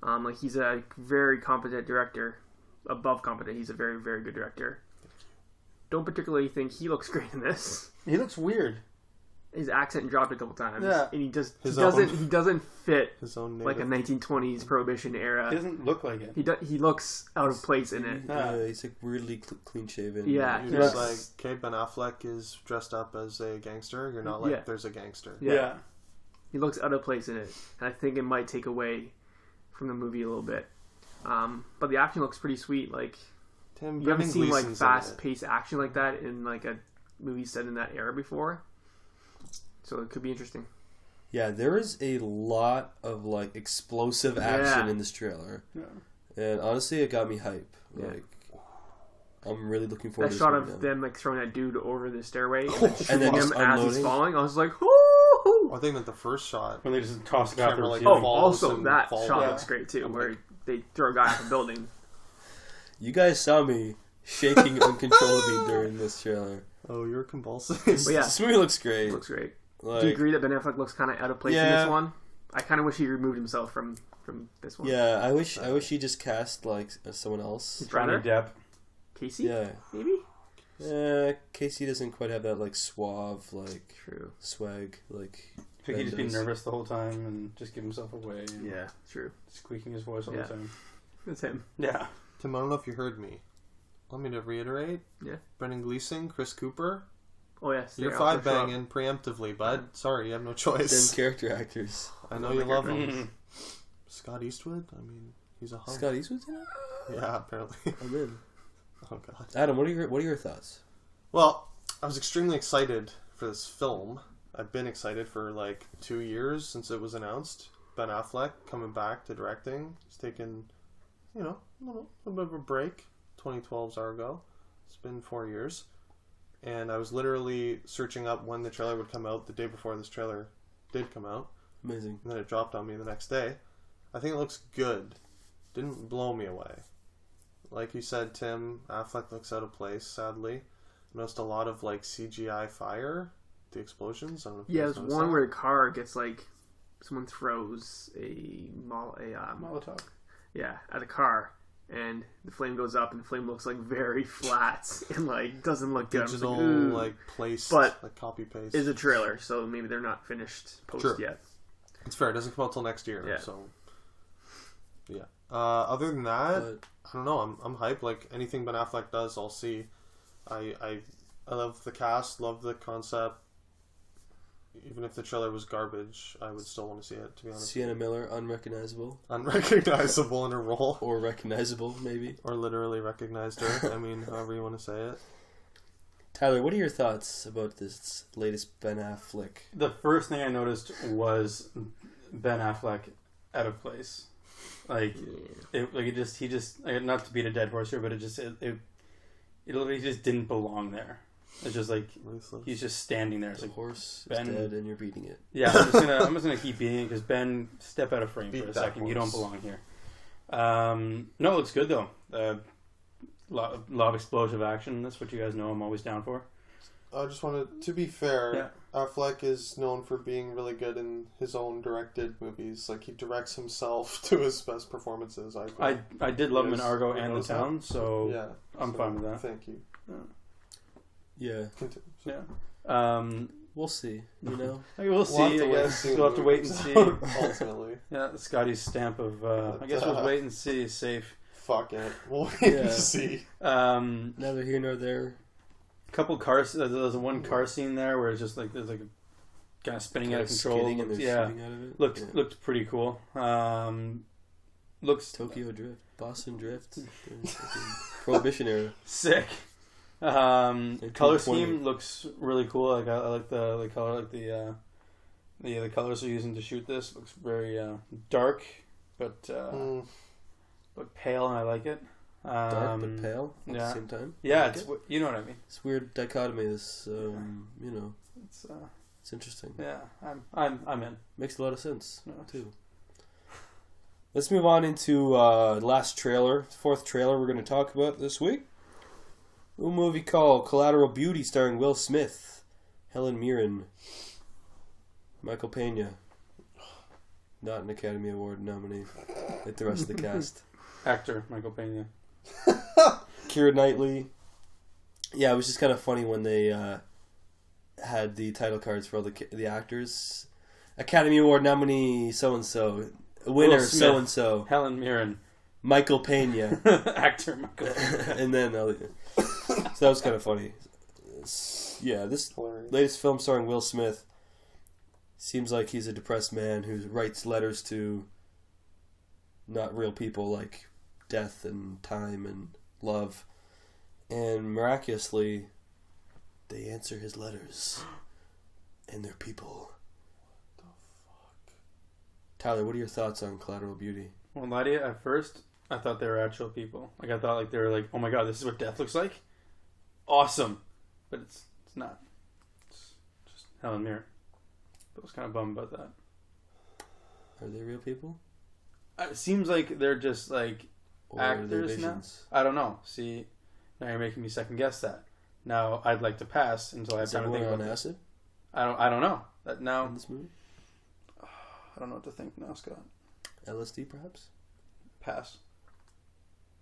Speaker 2: Like he's a very competent director. Above competent. He's a very, very good director. Don't particularly think he looks great in this.
Speaker 3: He looks weird.
Speaker 2: His accent dropped a couple times.
Speaker 3: Yeah.
Speaker 2: And he
Speaker 4: His
Speaker 2: doesn't fit
Speaker 4: His own
Speaker 2: like a
Speaker 4: native.
Speaker 2: 1920s Prohibition
Speaker 3: He
Speaker 2: era.
Speaker 3: doesn't look like it.
Speaker 2: He looks out of place in it.
Speaker 1: Yeah, he's like weirdly clean shaven.
Speaker 2: Yeah,
Speaker 4: You're
Speaker 2: he
Speaker 4: just
Speaker 2: looks-
Speaker 4: like, okay, Ben Affleck is dressed up as a gangster. You're not like,
Speaker 2: Yeah.
Speaker 4: there's a gangster.
Speaker 2: Yeah. He looks out of place in it. And I think it might take away from the movie a little bit. But the acting looks pretty sweet. Like,
Speaker 4: Tim,
Speaker 2: You haven't
Speaker 4: Brendan
Speaker 2: seen like
Speaker 4: Gleeson's in it.
Speaker 2: fast-paced action like that in like a movie set in that era before, so it could be interesting.
Speaker 1: Yeah, there is a lot of like explosive action in this trailer, and honestly, it got me hype.
Speaker 2: Yeah.
Speaker 1: Like, I'm really looking forward
Speaker 2: That
Speaker 1: to
Speaker 2: shot
Speaker 1: this
Speaker 2: of
Speaker 1: right now.
Speaker 2: them like throwing that dude over the stairway and then
Speaker 1: And
Speaker 2: shooting
Speaker 1: then
Speaker 2: him
Speaker 1: just
Speaker 2: as he's
Speaker 1: unloading.
Speaker 2: falling. I was like, whoo!
Speaker 4: I think that the first shot,
Speaker 3: When they just toss it out
Speaker 4: Camera,
Speaker 3: the
Speaker 4: like,
Speaker 3: ceiling.
Speaker 2: Oh,
Speaker 4: falls
Speaker 2: also
Speaker 4: and
Speaker 2: that
Speaker 4: falls.
Speaker 2: shot
Speaker 3: Yeah.
Speaker 2: looks great too,
Speaker 4: I'm
Speaker 2: where
Speaker 4: like-
Speaker 2: they throw a guy off a building.
Speaker 1: You guys saw me shaking uncontrollably during this trailer.
Speaker 4: oh, you're convulsing.
Speaker 1: This,
Speaker 2: But yeah.
Speaker 1: this movie looks great.
Speaker 2: It looks great.
Speaker 1: Like,
Speaker 2: Do you agree that Ben Affleck looks kind of out of place in
Speaker 1: Yeah.
Speaker 2: this one? I kind of wish he removed himself from this one.
Speaker 1: Yeah, I wish he just cast like someone else.
Speaker 3: Johnny
Speaker 2: Rather?
Speaker 3: Depp.
Speaker 2: Casey?
Speaker 1: Yeah,
Speaker 2: Maybe?
Speaker 1: Casey doesn't quite have that like suave like
Speaker 2: True.
Speaker 1: swag like.
Speaker 3: Could he
Speaker 1: Ben
Speaker 3: just be
Speaker 1: does.
Speaker 3: nervous the whole time and just give himself away? And
Speaker 2: Yeah, true.
Speaker 3: Squeaking his voice all
Speaker 2: Yeah.
Speaker 3: the time.
Speaker 2: It's him.
Speaker 3: Yeah.
Speaker 4: Tim, I don't know if you heard me. Want me to reiterate?
Speaker 2: Yeah.
Speaker 4: Brendan Gleeson, Chris Cooper.
Speaker 2: Oh, yes.
Speaker 4: You're
Speaker 2: they
Speaker 4: five
Speaker 2: also show up.
Speaker 4: banging preemptively, bud. Sorry, you have no
Speaker 1: Them
Speaker 4: choice.
Speaker 1: character actors.
Speaker 4: I know
Speaker 2: Oh
Speaker 4: you
Speaker 2: my
Speaker 4: love
Speaker 2: God.
Speaker 4: him. Scott Eastwood. I mean, he's a hunk.
Speaker 1: Scott Eastwood's in it.
Speaker 4: Yeah, apparently.
Speaker 1: I'm in.
Speaker 4: Oh god.
Speaker 1: Adam, what are your thoughts?
Speaker 4: Well, I was extremely excited for this film. I've been excited for like 2 years since it was announced. Ben Affleck coming back to directing. He's taken, a little bit of a break. 2012's Argo. It's been 4 years. And I was literally searching up when the trailer would come out the day before this trailer did come out.
Speaker 1: Amazing.
Speaker 4: And then it dropped on me the next day. I think it looks good. Didn't blow me away. Like you said, Tim, Affleck looks out of place, sadly. Noticed a lot of like CGI fire. The explosions. I don't know if you
Speaker 2: Yeah,
Speaker 4: guys
Speaker 2: there's
Speaker 4: noticed
Speaker 2: one
Speaker 4: that.
Speaker 2: where a car gets like someone throws a
Speaker 3: Molotov.
Speaker 2: at a car, and the flame goes up, and the flame looks like very flat and like doesn't look good. I'm just
Speaker 4: digital
Speaker 2: like, ooh.
Speaker 4: like placed,
Speaker 2: But
Speaker 4: like copy paste.
Speaker 2: It's a trailer, so maybe they're not finished post
Speaker 4: Sure.
Speaker 2: yet.
Speaker 4: It's fair. It doesn't come out till next year.
Speaker 2: Yeah.
Speaker 4: So yeah. Other than that,
Speaker 1: But
Speaker 4: I don't know. I'm hyped. Like anything Ben Affleck does, I'll see. I love the cast. Love the concept. Even if the trailer was garbage, I would still want to see it. To be honest,
Speaker 1: Sienna Miller, unrecognizable
Speaker 4: unrecognizable in her role,
Speaker 1: or recognizable maybe.
Speaker 4: or literally recognized her. I mean, however you want to say it.
Speaker 1: Tyler, what are your thoughts about this latest Ben Affleck?
Speaker 3: The first thing I noticed was Ben Affleck out of place. Like, he just not to beat a dead horse here, but it literally just didn't belong there. It's just like
Speaker 4: Ruthless.
Speaker 3: he's just standing there. It's
Speaker 1: The
Speaker 3: like,
Speaker 1: horse
Speaker 3: Ben-
Speaker 1: is dead and you're beating it.
Speaker 3: yeah, I'm just gonna keep beating it because Ben, step out of frame
Speaker 4: Beat
Speaker 3: for a
Speaker 4: that
Speaker 3: second. You don't
Speaker 4: horse.
Speaker 3: belong here. No, it looks good though. Lot of explosive action. That's what you guys know. I'm always down for.
Speaker 4: I just wanted to be fair.
Speaker 3: Yeah.
Speaker 4: Affleck is known for being really good in his own directed movies. Like he directs himself to his best performances.
Speaker 3: I did love him in
Speaker 4: Yes,
Speaker 3: Argo
Speaker 4: I
Speaker 3: and The
Speaker 4: noticed that.
Speaker 3: Town, so
Speaker 4: yeah,
Speaker 3: I'm fine with that.
Speaker 4: Thank you.
Speaker 1: Yeah,
Speaker 4: Continue.
Speaker 3: Yeah.
Speaker 1: we'll see. You know,
Speaker 3: We'll see.
Speaker 4: We'll have to
Speaker 3: I
Speaker 4: wait and
Speaker 3: guess
Speaker 4: see
Speaker 3: we'll have to wait and see.
Speaker 4: Ultimately,
Speaker 3: Yeah, Scotty's stamp of. I guess we'll wait and see. Safe.
Speaker 4: fuck it. We'll wait
Speaker 1: Yeah.
Speaker 4: and see.
Speaker 1: neither here nor there.
Speaker 3: Couple cars. There's one car scene there where it's just like there's like a guy spinning
Speaker 1: Kind
Speaker 3: out of
Speaker 1: of
Speaker 3: control.
Speaker 1: skidding and they're
Speaker 3: Yeah,
Speaker 1: shooting out of it.
Speaker 3: looked
Speaker 1: Yeah.
Speaker 3: looked pretty cool. Looks
Speaker 1: Tokyo Drift, Boston Drift, Prohibition era.
Speaker 3: sick. Color
Speaker 1: 1920.
Speaker 3: scheme looks really cool. Like I like the color, like the colors they're using to shoot this looks very dark, but pale, and I like it.
Speaker 1: Dark but pale at
Speaker 3: yeah.
Speaker 1: the same time.
Speaker 3: Yeah,
Speaker 1: I like
Speaker 3: it's
Speaker 1: it.
Speaker 3: you know what I mean.
Speaker 1: It's weird dichotomy. This,
Speaker 3: It's
Speaker 1: it's interesting.
Speaker 3: yeah, I'm in.
Speaker 1: Makes a lot of sense
Speaker 3: Yeah.
Speaker 1: too. Let's move on into last trailer, fourth trailer we're going to talk about this week. A movie called Collateral Beauty, starring Will Smith, Helen Mirren, Michael Pena, not an Academy Award nominee, like the rest of the cast.
Speaker 3: Actor Michael Pena.
Speaker 1: Keira Knightley. Yeah, it was just kind of funny when they had the title cards for all the actors. Academy Award nominee so and so, winner
Speaker 3: Will Smith.
Speaker 1: so and so,
Speaker 3: Helen Mirren.
Speaker 1: Michael Pena,
Speaker 3: Actor Michael Pena.
Speaker 1: and then so that was kind of funny. Yeah, this
Speaker 4: Hilarious.
Speaker 1: latest film starring Will Smith seems like he's a depressed man who writes letters to not real people like death and time and love. And miraculously, they answer his letters. And they're people.
Speaker 4: What the fuck?
Speaker 1: Tyler, what are your thoughts on Collateral Beauty?
Speaker 3: Well, lie to you, at first, I thought they were actual people. Like, I thought like they were like, oh my god, this is what death looks like? Awesome. But it's not. It's just Helen Mirren. I was kind of bummed about that.
Speaker 1: Are they real people?
Speaker 3: It seems like they're just like
Speaker 1: Or are they
Speaker 3: actors now.
Speaker 1: visions?
Speaker 3: I don't know. See, now you're making me second guess that. Now I'd like to pass until I have
Speaker 1: Is
Speaker 3: time to think
Speaker 1: everyone
Speaker 3: about
Speaker 1: on
Speaker 3: it.
Speaker 1: acid
Speaker 3: I don't know. That now
Speaker 1: in this movie?
Speaker 3: I don't know what to think now, Scott.
Speaker 1: LSD, perhaps?
Speaker 3: Pass.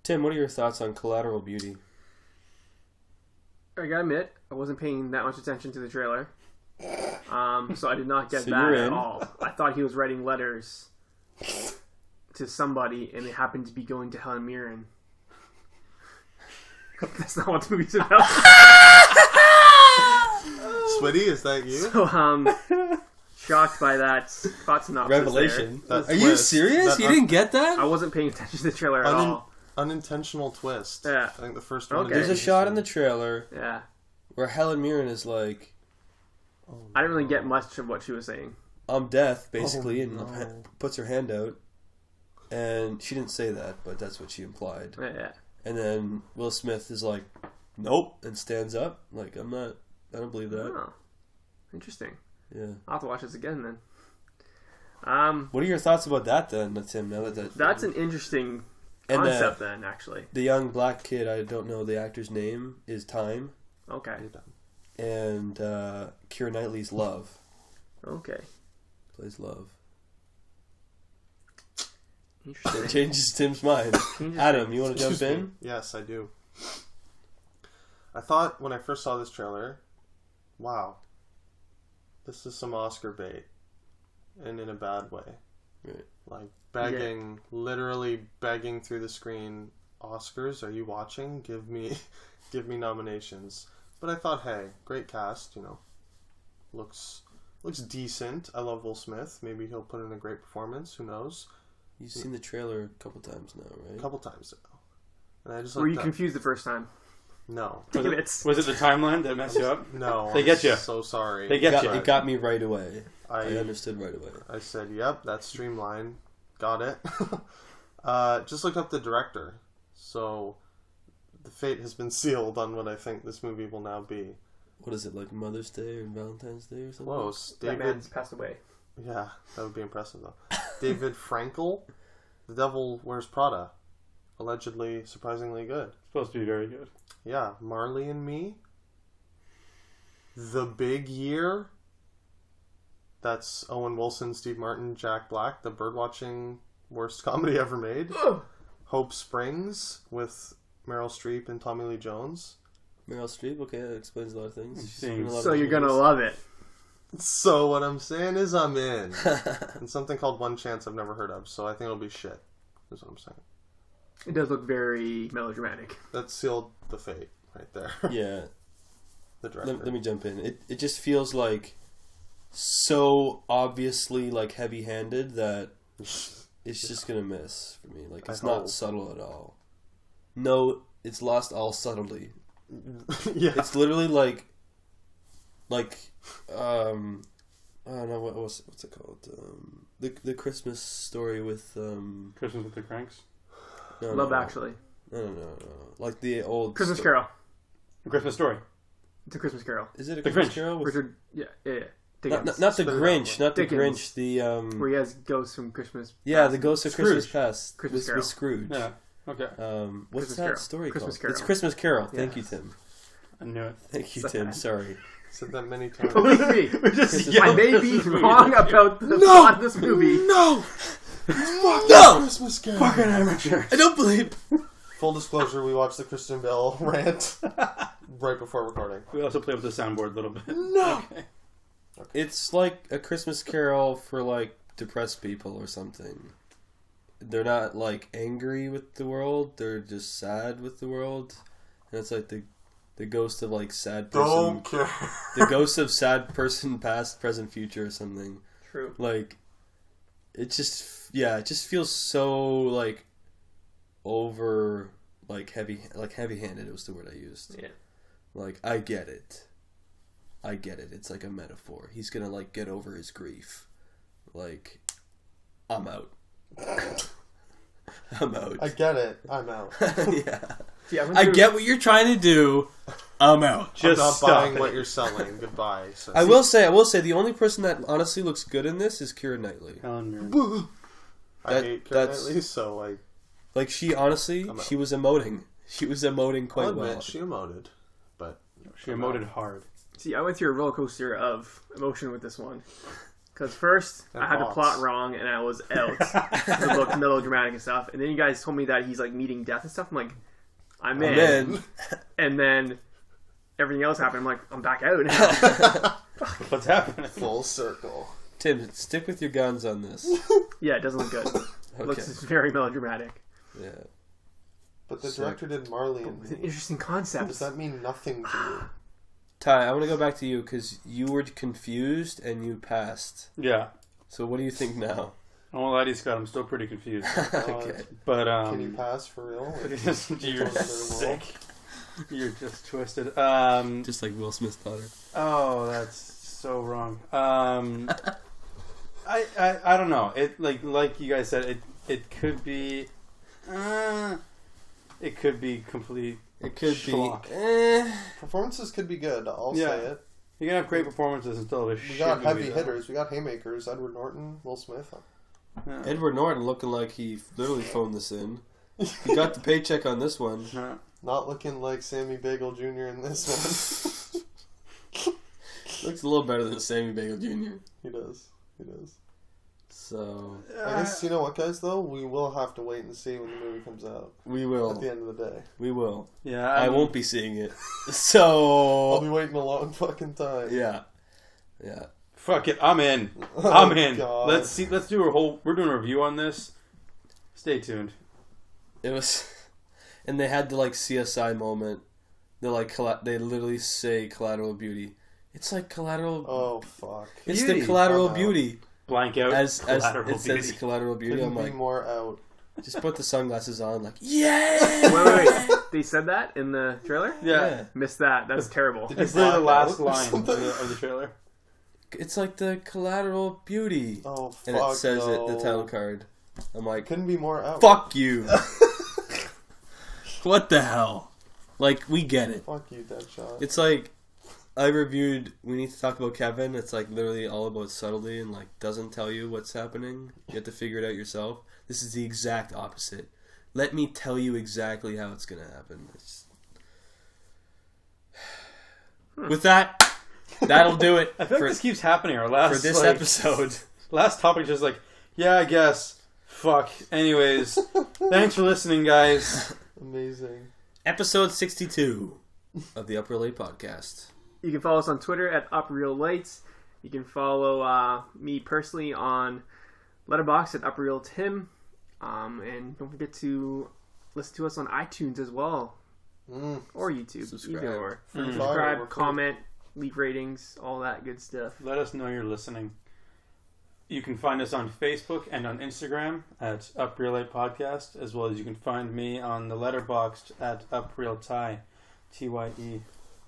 Speaker 1: Tim, what are your thoughts on Collateral Beauty?
Speaker 2: I gotta admit, I wasn't paying that much attention to the trailer. So I did not get
Speaker 1: So
Speaker 2: that
Speaker 1: you're
Speaker 2: at
Speaker 1: in.
Speaker 2: all. I thought he was writing letters to somebody, and they happened to be going to Helen Mirren. That's not what the movie's about.
Speaker 4: Switty, is that you?
Speaker 2: So, shocked by that thought synopsis.
Speaker 1: Revelation.
Speaker 4: That
Speaker 1: Are you
Speaker 4: twist.
Speaker 1: serious?
Speaker 4: That
Speaker 1: You didn't get that?
Speaker 2: I wasn't paying attention to the trailer at all.
Speaker 4: Unintentional twist.
Speaker 2: Yeah.
Speaker 4: I think the first one.
Speaker 2: Okay.
Speaker 1: There's a shot in the trailer
Speaker 2: Yeah.
Speaker 1: where Helen Mirren is like,
Speaker 2: I didn't really get much of what she was saying.
Speaker 1: I'm death, basically,
Speaker 4: Oh,
Speaker 1: and
Speaker 4: no.
Speaker 1: puts her hand out. And she didn't say that, but that's what she implied.
Speaker 2: Yeah.
Speaker 1: And then Will Smith is like, nope, and stands up. Like, I don't believe that.
Speaker 2: Oh. Interesting.
Speaker 1: Yeah.
Speaker 2: I'll have to watch this again then.
Speaker 1: What are your thoughts about that then, Tim? Now that
Speaker 2: That's an interesting
Speaker 1: and
Speaker 2: concept then, actually.
Speaker 1: the young black kid, I don't know the actor's name, is Time,
Speaker 2: Okay.
Speaker 1: and Keira Knightley's Love.
Speaker 2: Okay.
Speaker 1: Plays Love.
Speaker 2: Interesting.
Speaker 1: It changes Tim's mind. Adam, you want to jump in?
Speaker 4: Yes, I do. I thought when I first saw this trailer, wow, this is some Oscar bait, and in a bad way.
Speaker 1: Right.
Speaker 4: Like begging, literally begging through the screen. Oscars, are you watching? Give me nominations. But I thought, hey, great cast. You know, looks decent. I love Will Smith. Maybe he'll put in a great performance. Who knows?
Speaker 1: You've seen the trailer a couple times now, right?
Speaker 4: A couple times now. And I just
Speaker 2: Were
Speaker 4: like
Speaker 2: you
Speaker 4: that.
Speaker 2: confused the first time?
Speaker 4: No.
Speaker 2: Damn it.
Speaker 3: Was it the timeline that messed you up?
Speaker 4: No.
Speaker 3: They get
Speaker 4: I'm
Speaker 3: you.
Speaker 4: So sorry.
Speaker 3: They get you.
Speaker 1: It got me right away. I
Speaker 4: I
Speaker 1: understood right away.
Speaker 4: I said, yep, that's Streamline. Got it. Just looked up the director. So the fate has been sealed on what I think this movie will now be.
Speaker 1: What is it, like Mother's Day or Valentine's Day or something?
Speaker 4: Close.
Speaker 2: That
Speaker 4: David.
Speaker 2: man's passed away.
Speaker 4: Yeah, that would be impressive though. David Frankel, The Devil Wears Prada. Allegedly, surprisingly good.
Speaker 3: Supposed to be very good.
Speaker 4: Yeah, Marley and Me. The Big Year. That's Owen Wilson, Steve Martin, Jack Black. The birdwatching worst comedy ever made. Hope Springs with Meryl Streep and Tommy Lee Jones.
Speaker 1: Meryl Streep, okay, that explains a lot of things. She's
Speaker 3: Seems-
Speaker 1: been in a lot of
Speaker 2: So you're gonna
Speaker 1: movies.
Speaker 2: love it.
Speaker 4: So what I'm saying is I'm in. And something called One Chance I've never heard of, so I think it'll be shit. Is what I'm saying.
Speaker 2: It does look very melodramatic.
Speaker 4: That sealed the fate right there.
Speaker 1: Yeah.
Speaker 4: The director.
Speaker 1: Let me jump in. It just feels like so obviously like heavy-handed that it's just gonna miss for me. Like it's
Speaker 4: I
Speaker 1: not
Speaker 4: hope.
Speaker 1: subtle at all. No, it's lost all subtlety.
Speaker 4: Yeah.
Speaker 1: It's literally like I don't know what's it called? The Christmas story with
Speaker 3: Christmas with the Cranks.
Speaker 1: no,
Speaker 2: Love
Speaker 1: no,
Speaker 2: Actually.
Speaker 1: No. Like the old
Speaker 2: Christmas
Speaker 1: sto-
Speaker 2: Carol.
Speaker 3: The Christmas Story.
Speaker 2: It's a Christmas Carol.
Speaker 1: Is it a
Speaker 3: The
Speaker 1: Christmas
Speaker 3: Grinch.
Speaker 1: Carol? With,
Speaker 2: Richard, yeah.
Speaker 1: not
Speaker 2: Dickens.
Speaker 1: the
Speaker 4: Spit it out,
Speaker 1: Grinch,
Speaker 4: bro.
Speaker 1: not the
Speaker 2: Dickens.
Speaker 1: Grinch. The
Speaker 2: Where he has ghosts from Christmas.
Speaker 1: yeah,
Speaker 2: past.
Speaker 1: the Ghost of
Speaker 3: Scrooge.
Speaker 1: Christmas Past
Speaker 2: Christmas
Speaker 1: with
Speaker 2: Carol.
Speaker 1: Scrooge.
Speaker 3: Yeah. Okay.
Speaker 1: What's
Speaker 2: Christmas
Speaker 1: that
Speaker 2: Carol.
Speaker 1: story
Speaker 2: Christmas
Speaker 1: called?
Speaker 2: Carol.
Speaker 1: It's Christmas Carol. Thank you,
Speaker 2: Yes.
Speaker 1: Tim.
Speaker 3: I knew it.
Speaker 1: Thank you,
Speaker 2: Sad.
Speaker 1: Tim. Sorry.
Speaker 4: Said that many times.
Speaker 2: Believe me,
Speaker 3: We just
Speaker 2: I
Speaker 3: yelled
Speaker 2: may
Speaker 3: this
Speaker 2: be
Speaker 3: movie.
Speaker 2: wrong about the plot of this movie.
Speaker 4: No! Fuck
Speaker 1: No!
Speaker 4: Christmas Carol.
Speaker 3: Fucking amateur.
Speaker 1: I don't believe.
Speaker 4: Full disclosure, we watched the Kristen Bell rant right before recording.
Speaker 3: We also played with the soundboard a little bit.
Speaker 4: No!
Speaker 3: Okay.
Speaker 1: It's like a Christmas Carol for like depressed people or something. They're not like angry with the world. They're just sad with the world, and it's like the ghost of like sad person.
Speaker 4: Don't care.
Speaker 1: The ghost of sad person, past, present, future, or something.
Speaker 2: True.
Speaker 1: Like, it just feels so like over like heavy-handed was the word I used.
Speaker 2: Yeah.
Speaker 1: Like, I get it. It's like a metaphor. He's gonna like get over his grief. Like, I'm out. I'm out.
Speaker 4: I get it. I'm out.
Speaker 1: Yeah.
Speaker 2: See,
Speaker 1: I get what you're trying to do. I'm out.
Speaker 3: Just
Speaker 4: I'm not
Speaker 3: stop
Speaker 4: buying
Speaker 3: it.
Speaker 4: what you're selling. Goodbye. So.
Speaker 1: I will say, the only person that honestly looks good in this is Keira Knightley.
Speaker 3: Helen Mirren.
Speaker 4: I hate Keira
Speaker 1: that's-
Speaker 4: Knightley, so
Speaker 1: Like, she honestly,
Speaker 4: I'm out.
Speaker 1: she was emoting. She was emoting
Speaker 4: I'll
Speaker 1: quite
Speaker 4: admit
Speaker 1: well.
Speaker 4: she emoted, but
Speaker 3: She emoted hard.
Speaker 2: See, I went through a roller coaster of emotion with this one. Because first,
Speaker 4: And
Speaker 2: I had the
Speaker 4: box.
Speaker 2: plot wrong, and I was out. It looked melodramatic and stuff. And then you guys told me that he's, like, meeting death and stuff. I'm like, I'm in.
Speaker 1: And
Speaker 2: And then everything else happened. I'm like, I'm back out now.
Speaker 3: What's happening?
Speaker 4: full circle.
Speaker 1: Tim, stick with your guns on this.
Speaker 2: Yeah, it doesn't look good. It
Speaker 1: Okay.
Speaker 2: looks very melodramatic.
Speaker 1: Yeah.
Speaker 4: But the
Speaker 1: Sick.
Speaker 4: director did Marley and
Speaker 2: It's an
Speaker 4: Me.
Speaker 2: interesting concept.
Speaker 4: Does that mean nothing to you?
Speaker 1: Ty, I want to go back to you because you were confused and you passed.
Speaker 3: Yeah.
Speaker 1: So what do you think now?
Speaker 3: I won't lie to you, Scott. I'm still pretty confused.
Speaker 1: Okay.
Speaker 3: But
Speaker 4: Can you pass for real? Like,
Speaker 3: you're
Speaker 4: another
Speaker 3: sick. You're just twisted.
Speaker 1: Just like Will Smith's daughter.
Speaker 3: Oh, that's so wrong. I don't know. It like you guys said. It could be. It could be complete.
Speaker 1: It could
Speaker 3: schlock.
Speaker 1: be.
Speaker 4: Performances could be good. I'll
Speaker 3: Yeah.
Speaker 4: say it.
Speaker 3: You can have great performances and still have a
Speaker 4: We
Speaker 3: shit
Speaker 4: got
Speaker 3: movie,
Speaker 4: heavy
Speaker 3: though.
Speaker 4: hitters. We got haymakers. Edward Norton, Will Smith.
Speaker 3: Yeah.
Speaker 1: Edward Norton looking like he literally phoned this in. He got the paycheck on this one.
Speaker 3: Yeah.
Speaker 4: Not looking like Sammy Bagel Jr. in this one.
Speaker 1: Looks a little better than Sammy Bagel Jr.
Speaker 4: He does. He does.
Speaker 1: So
Speaker 4: I guess, you know what, guys, though? We will have to wait and see when the movie comes out.
Speaker 1: we
Speaker 4: At
Speaker 1: will.
Speaker 4: the end of the day.
Speaker 1: We will.
Speaker 3: Yeah,
Speaker 1: I
Speaker 3: mean,
Speaker 1: won't be seeing it.
Speaker 4: I'll
Speaker 1: So
Speaker 4: be waiting a long fucking time.
Speaker 1: yeah. Yeah.
Speaker 3: Fuck it, I'm in.
Speaker 4: Oh,
Speaker 3: I'm in.
Speaker 4: God.
Speaker 3: Let's see. Let's do a whole. We're doing a review on this. Stay tuned.
Speaker 1: It was, and they had the like CSI moment. They're like they literally say collateral beauty. It's like collateral.
Speaker 4: Oh, fuck.
Speaker 1: it's
Speaker 3: Beauty.
Speaker 1: the collateral
Speaker 4: I'm out.
Speaker 1: beauty.
Speaker 3: Blank out.
Speaker 1: As
Speaker 3: collateral
Speaker 1: it says
Speaker 3: beauty.
Speaker 1: collateral beauty.
Speaker 4: Couldn't
Speaker 1: I'm
Speaker 4: be
Speaker 1: like,
Speaker 4: more out.
Speaker 1: just put the sunglasses on. Like, yeah.
Speaker 2: Wait. They said that in the trailer?
Speaker 3: Yeah.
Speaker 2: Missed that. That's terrible.
Speaker 4: Did you
Speaker 3: It's literally the
Speaker 4: black
Speaker 3: last
Speaker 4: out or
Speaker 3: line of
Speaker 4: something?
Speaker 3: the trailer.
Speaker 1: It's like the collateral beauty.
Speaker 4: Oh, fuck
Speaker 1: And it says
Speaker 4: no.
Speaker 1: it, the title card. I'm like,
Speaker 4: Couldn't be more out.
Speaker 1: fuck you. What the hell? Like, we get it.
Speaker 4: Fuck you, Deadshot.
Speaker 1: It's like, I reviewed We Need to Talk About Kevin. It's like literally all about subtlety and like doesn't tell you what's happening. You have to figure it out yourself. This is the exact opposite. Let me tell you exactly how it's going to happen. With that, that'll do it
Speaker 3: I feel like
Speaker 1: for,
Speaker 3: this keeps happening. Our last
Speaker 1: for this
Speaker 3: like,
Speaker 1: episode.
Speaker 3: Last topic, just like, yeah, I guess. Fuck. Anyways, thanks for listening, guys.
Speaker 4: Amazing.
Speaker 1: Episode 62 of the Upper Late Podcast.
Speaker 2: You can follow us on Twitter at UpRealLights. You can follow me personally on Letterboxd at UpRealTim. And don't forget to listen to us on iTunes as well. Or YouTube.
Speaker 1: Subscribe.
Speaker 2: Either or.
Speaker 4: Free fire,
Speaker 2: Subscribe,
Speaker 4: we're free.
Speaker 2: comment, leave ratings, all that good stuff.
Speaker 3: Let us know you're listening. You can find us on Facebook and on Instagram at Up Real Light Podcast, as well as you can find me on the Letterboxd at Up Real Ty, Tye.
Speaker 4: You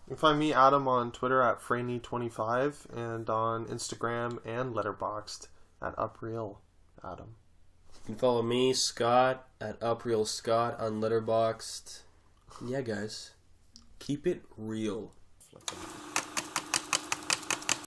Speaker 4: can find me, Adam, on Twitter at Franny25 and on Instagram and Letterboxd at UpRealAdam.
Speaker 1: You can follow me, Scott, at UpRealScott on Letterboxd. Yeah, guys. Keep it real.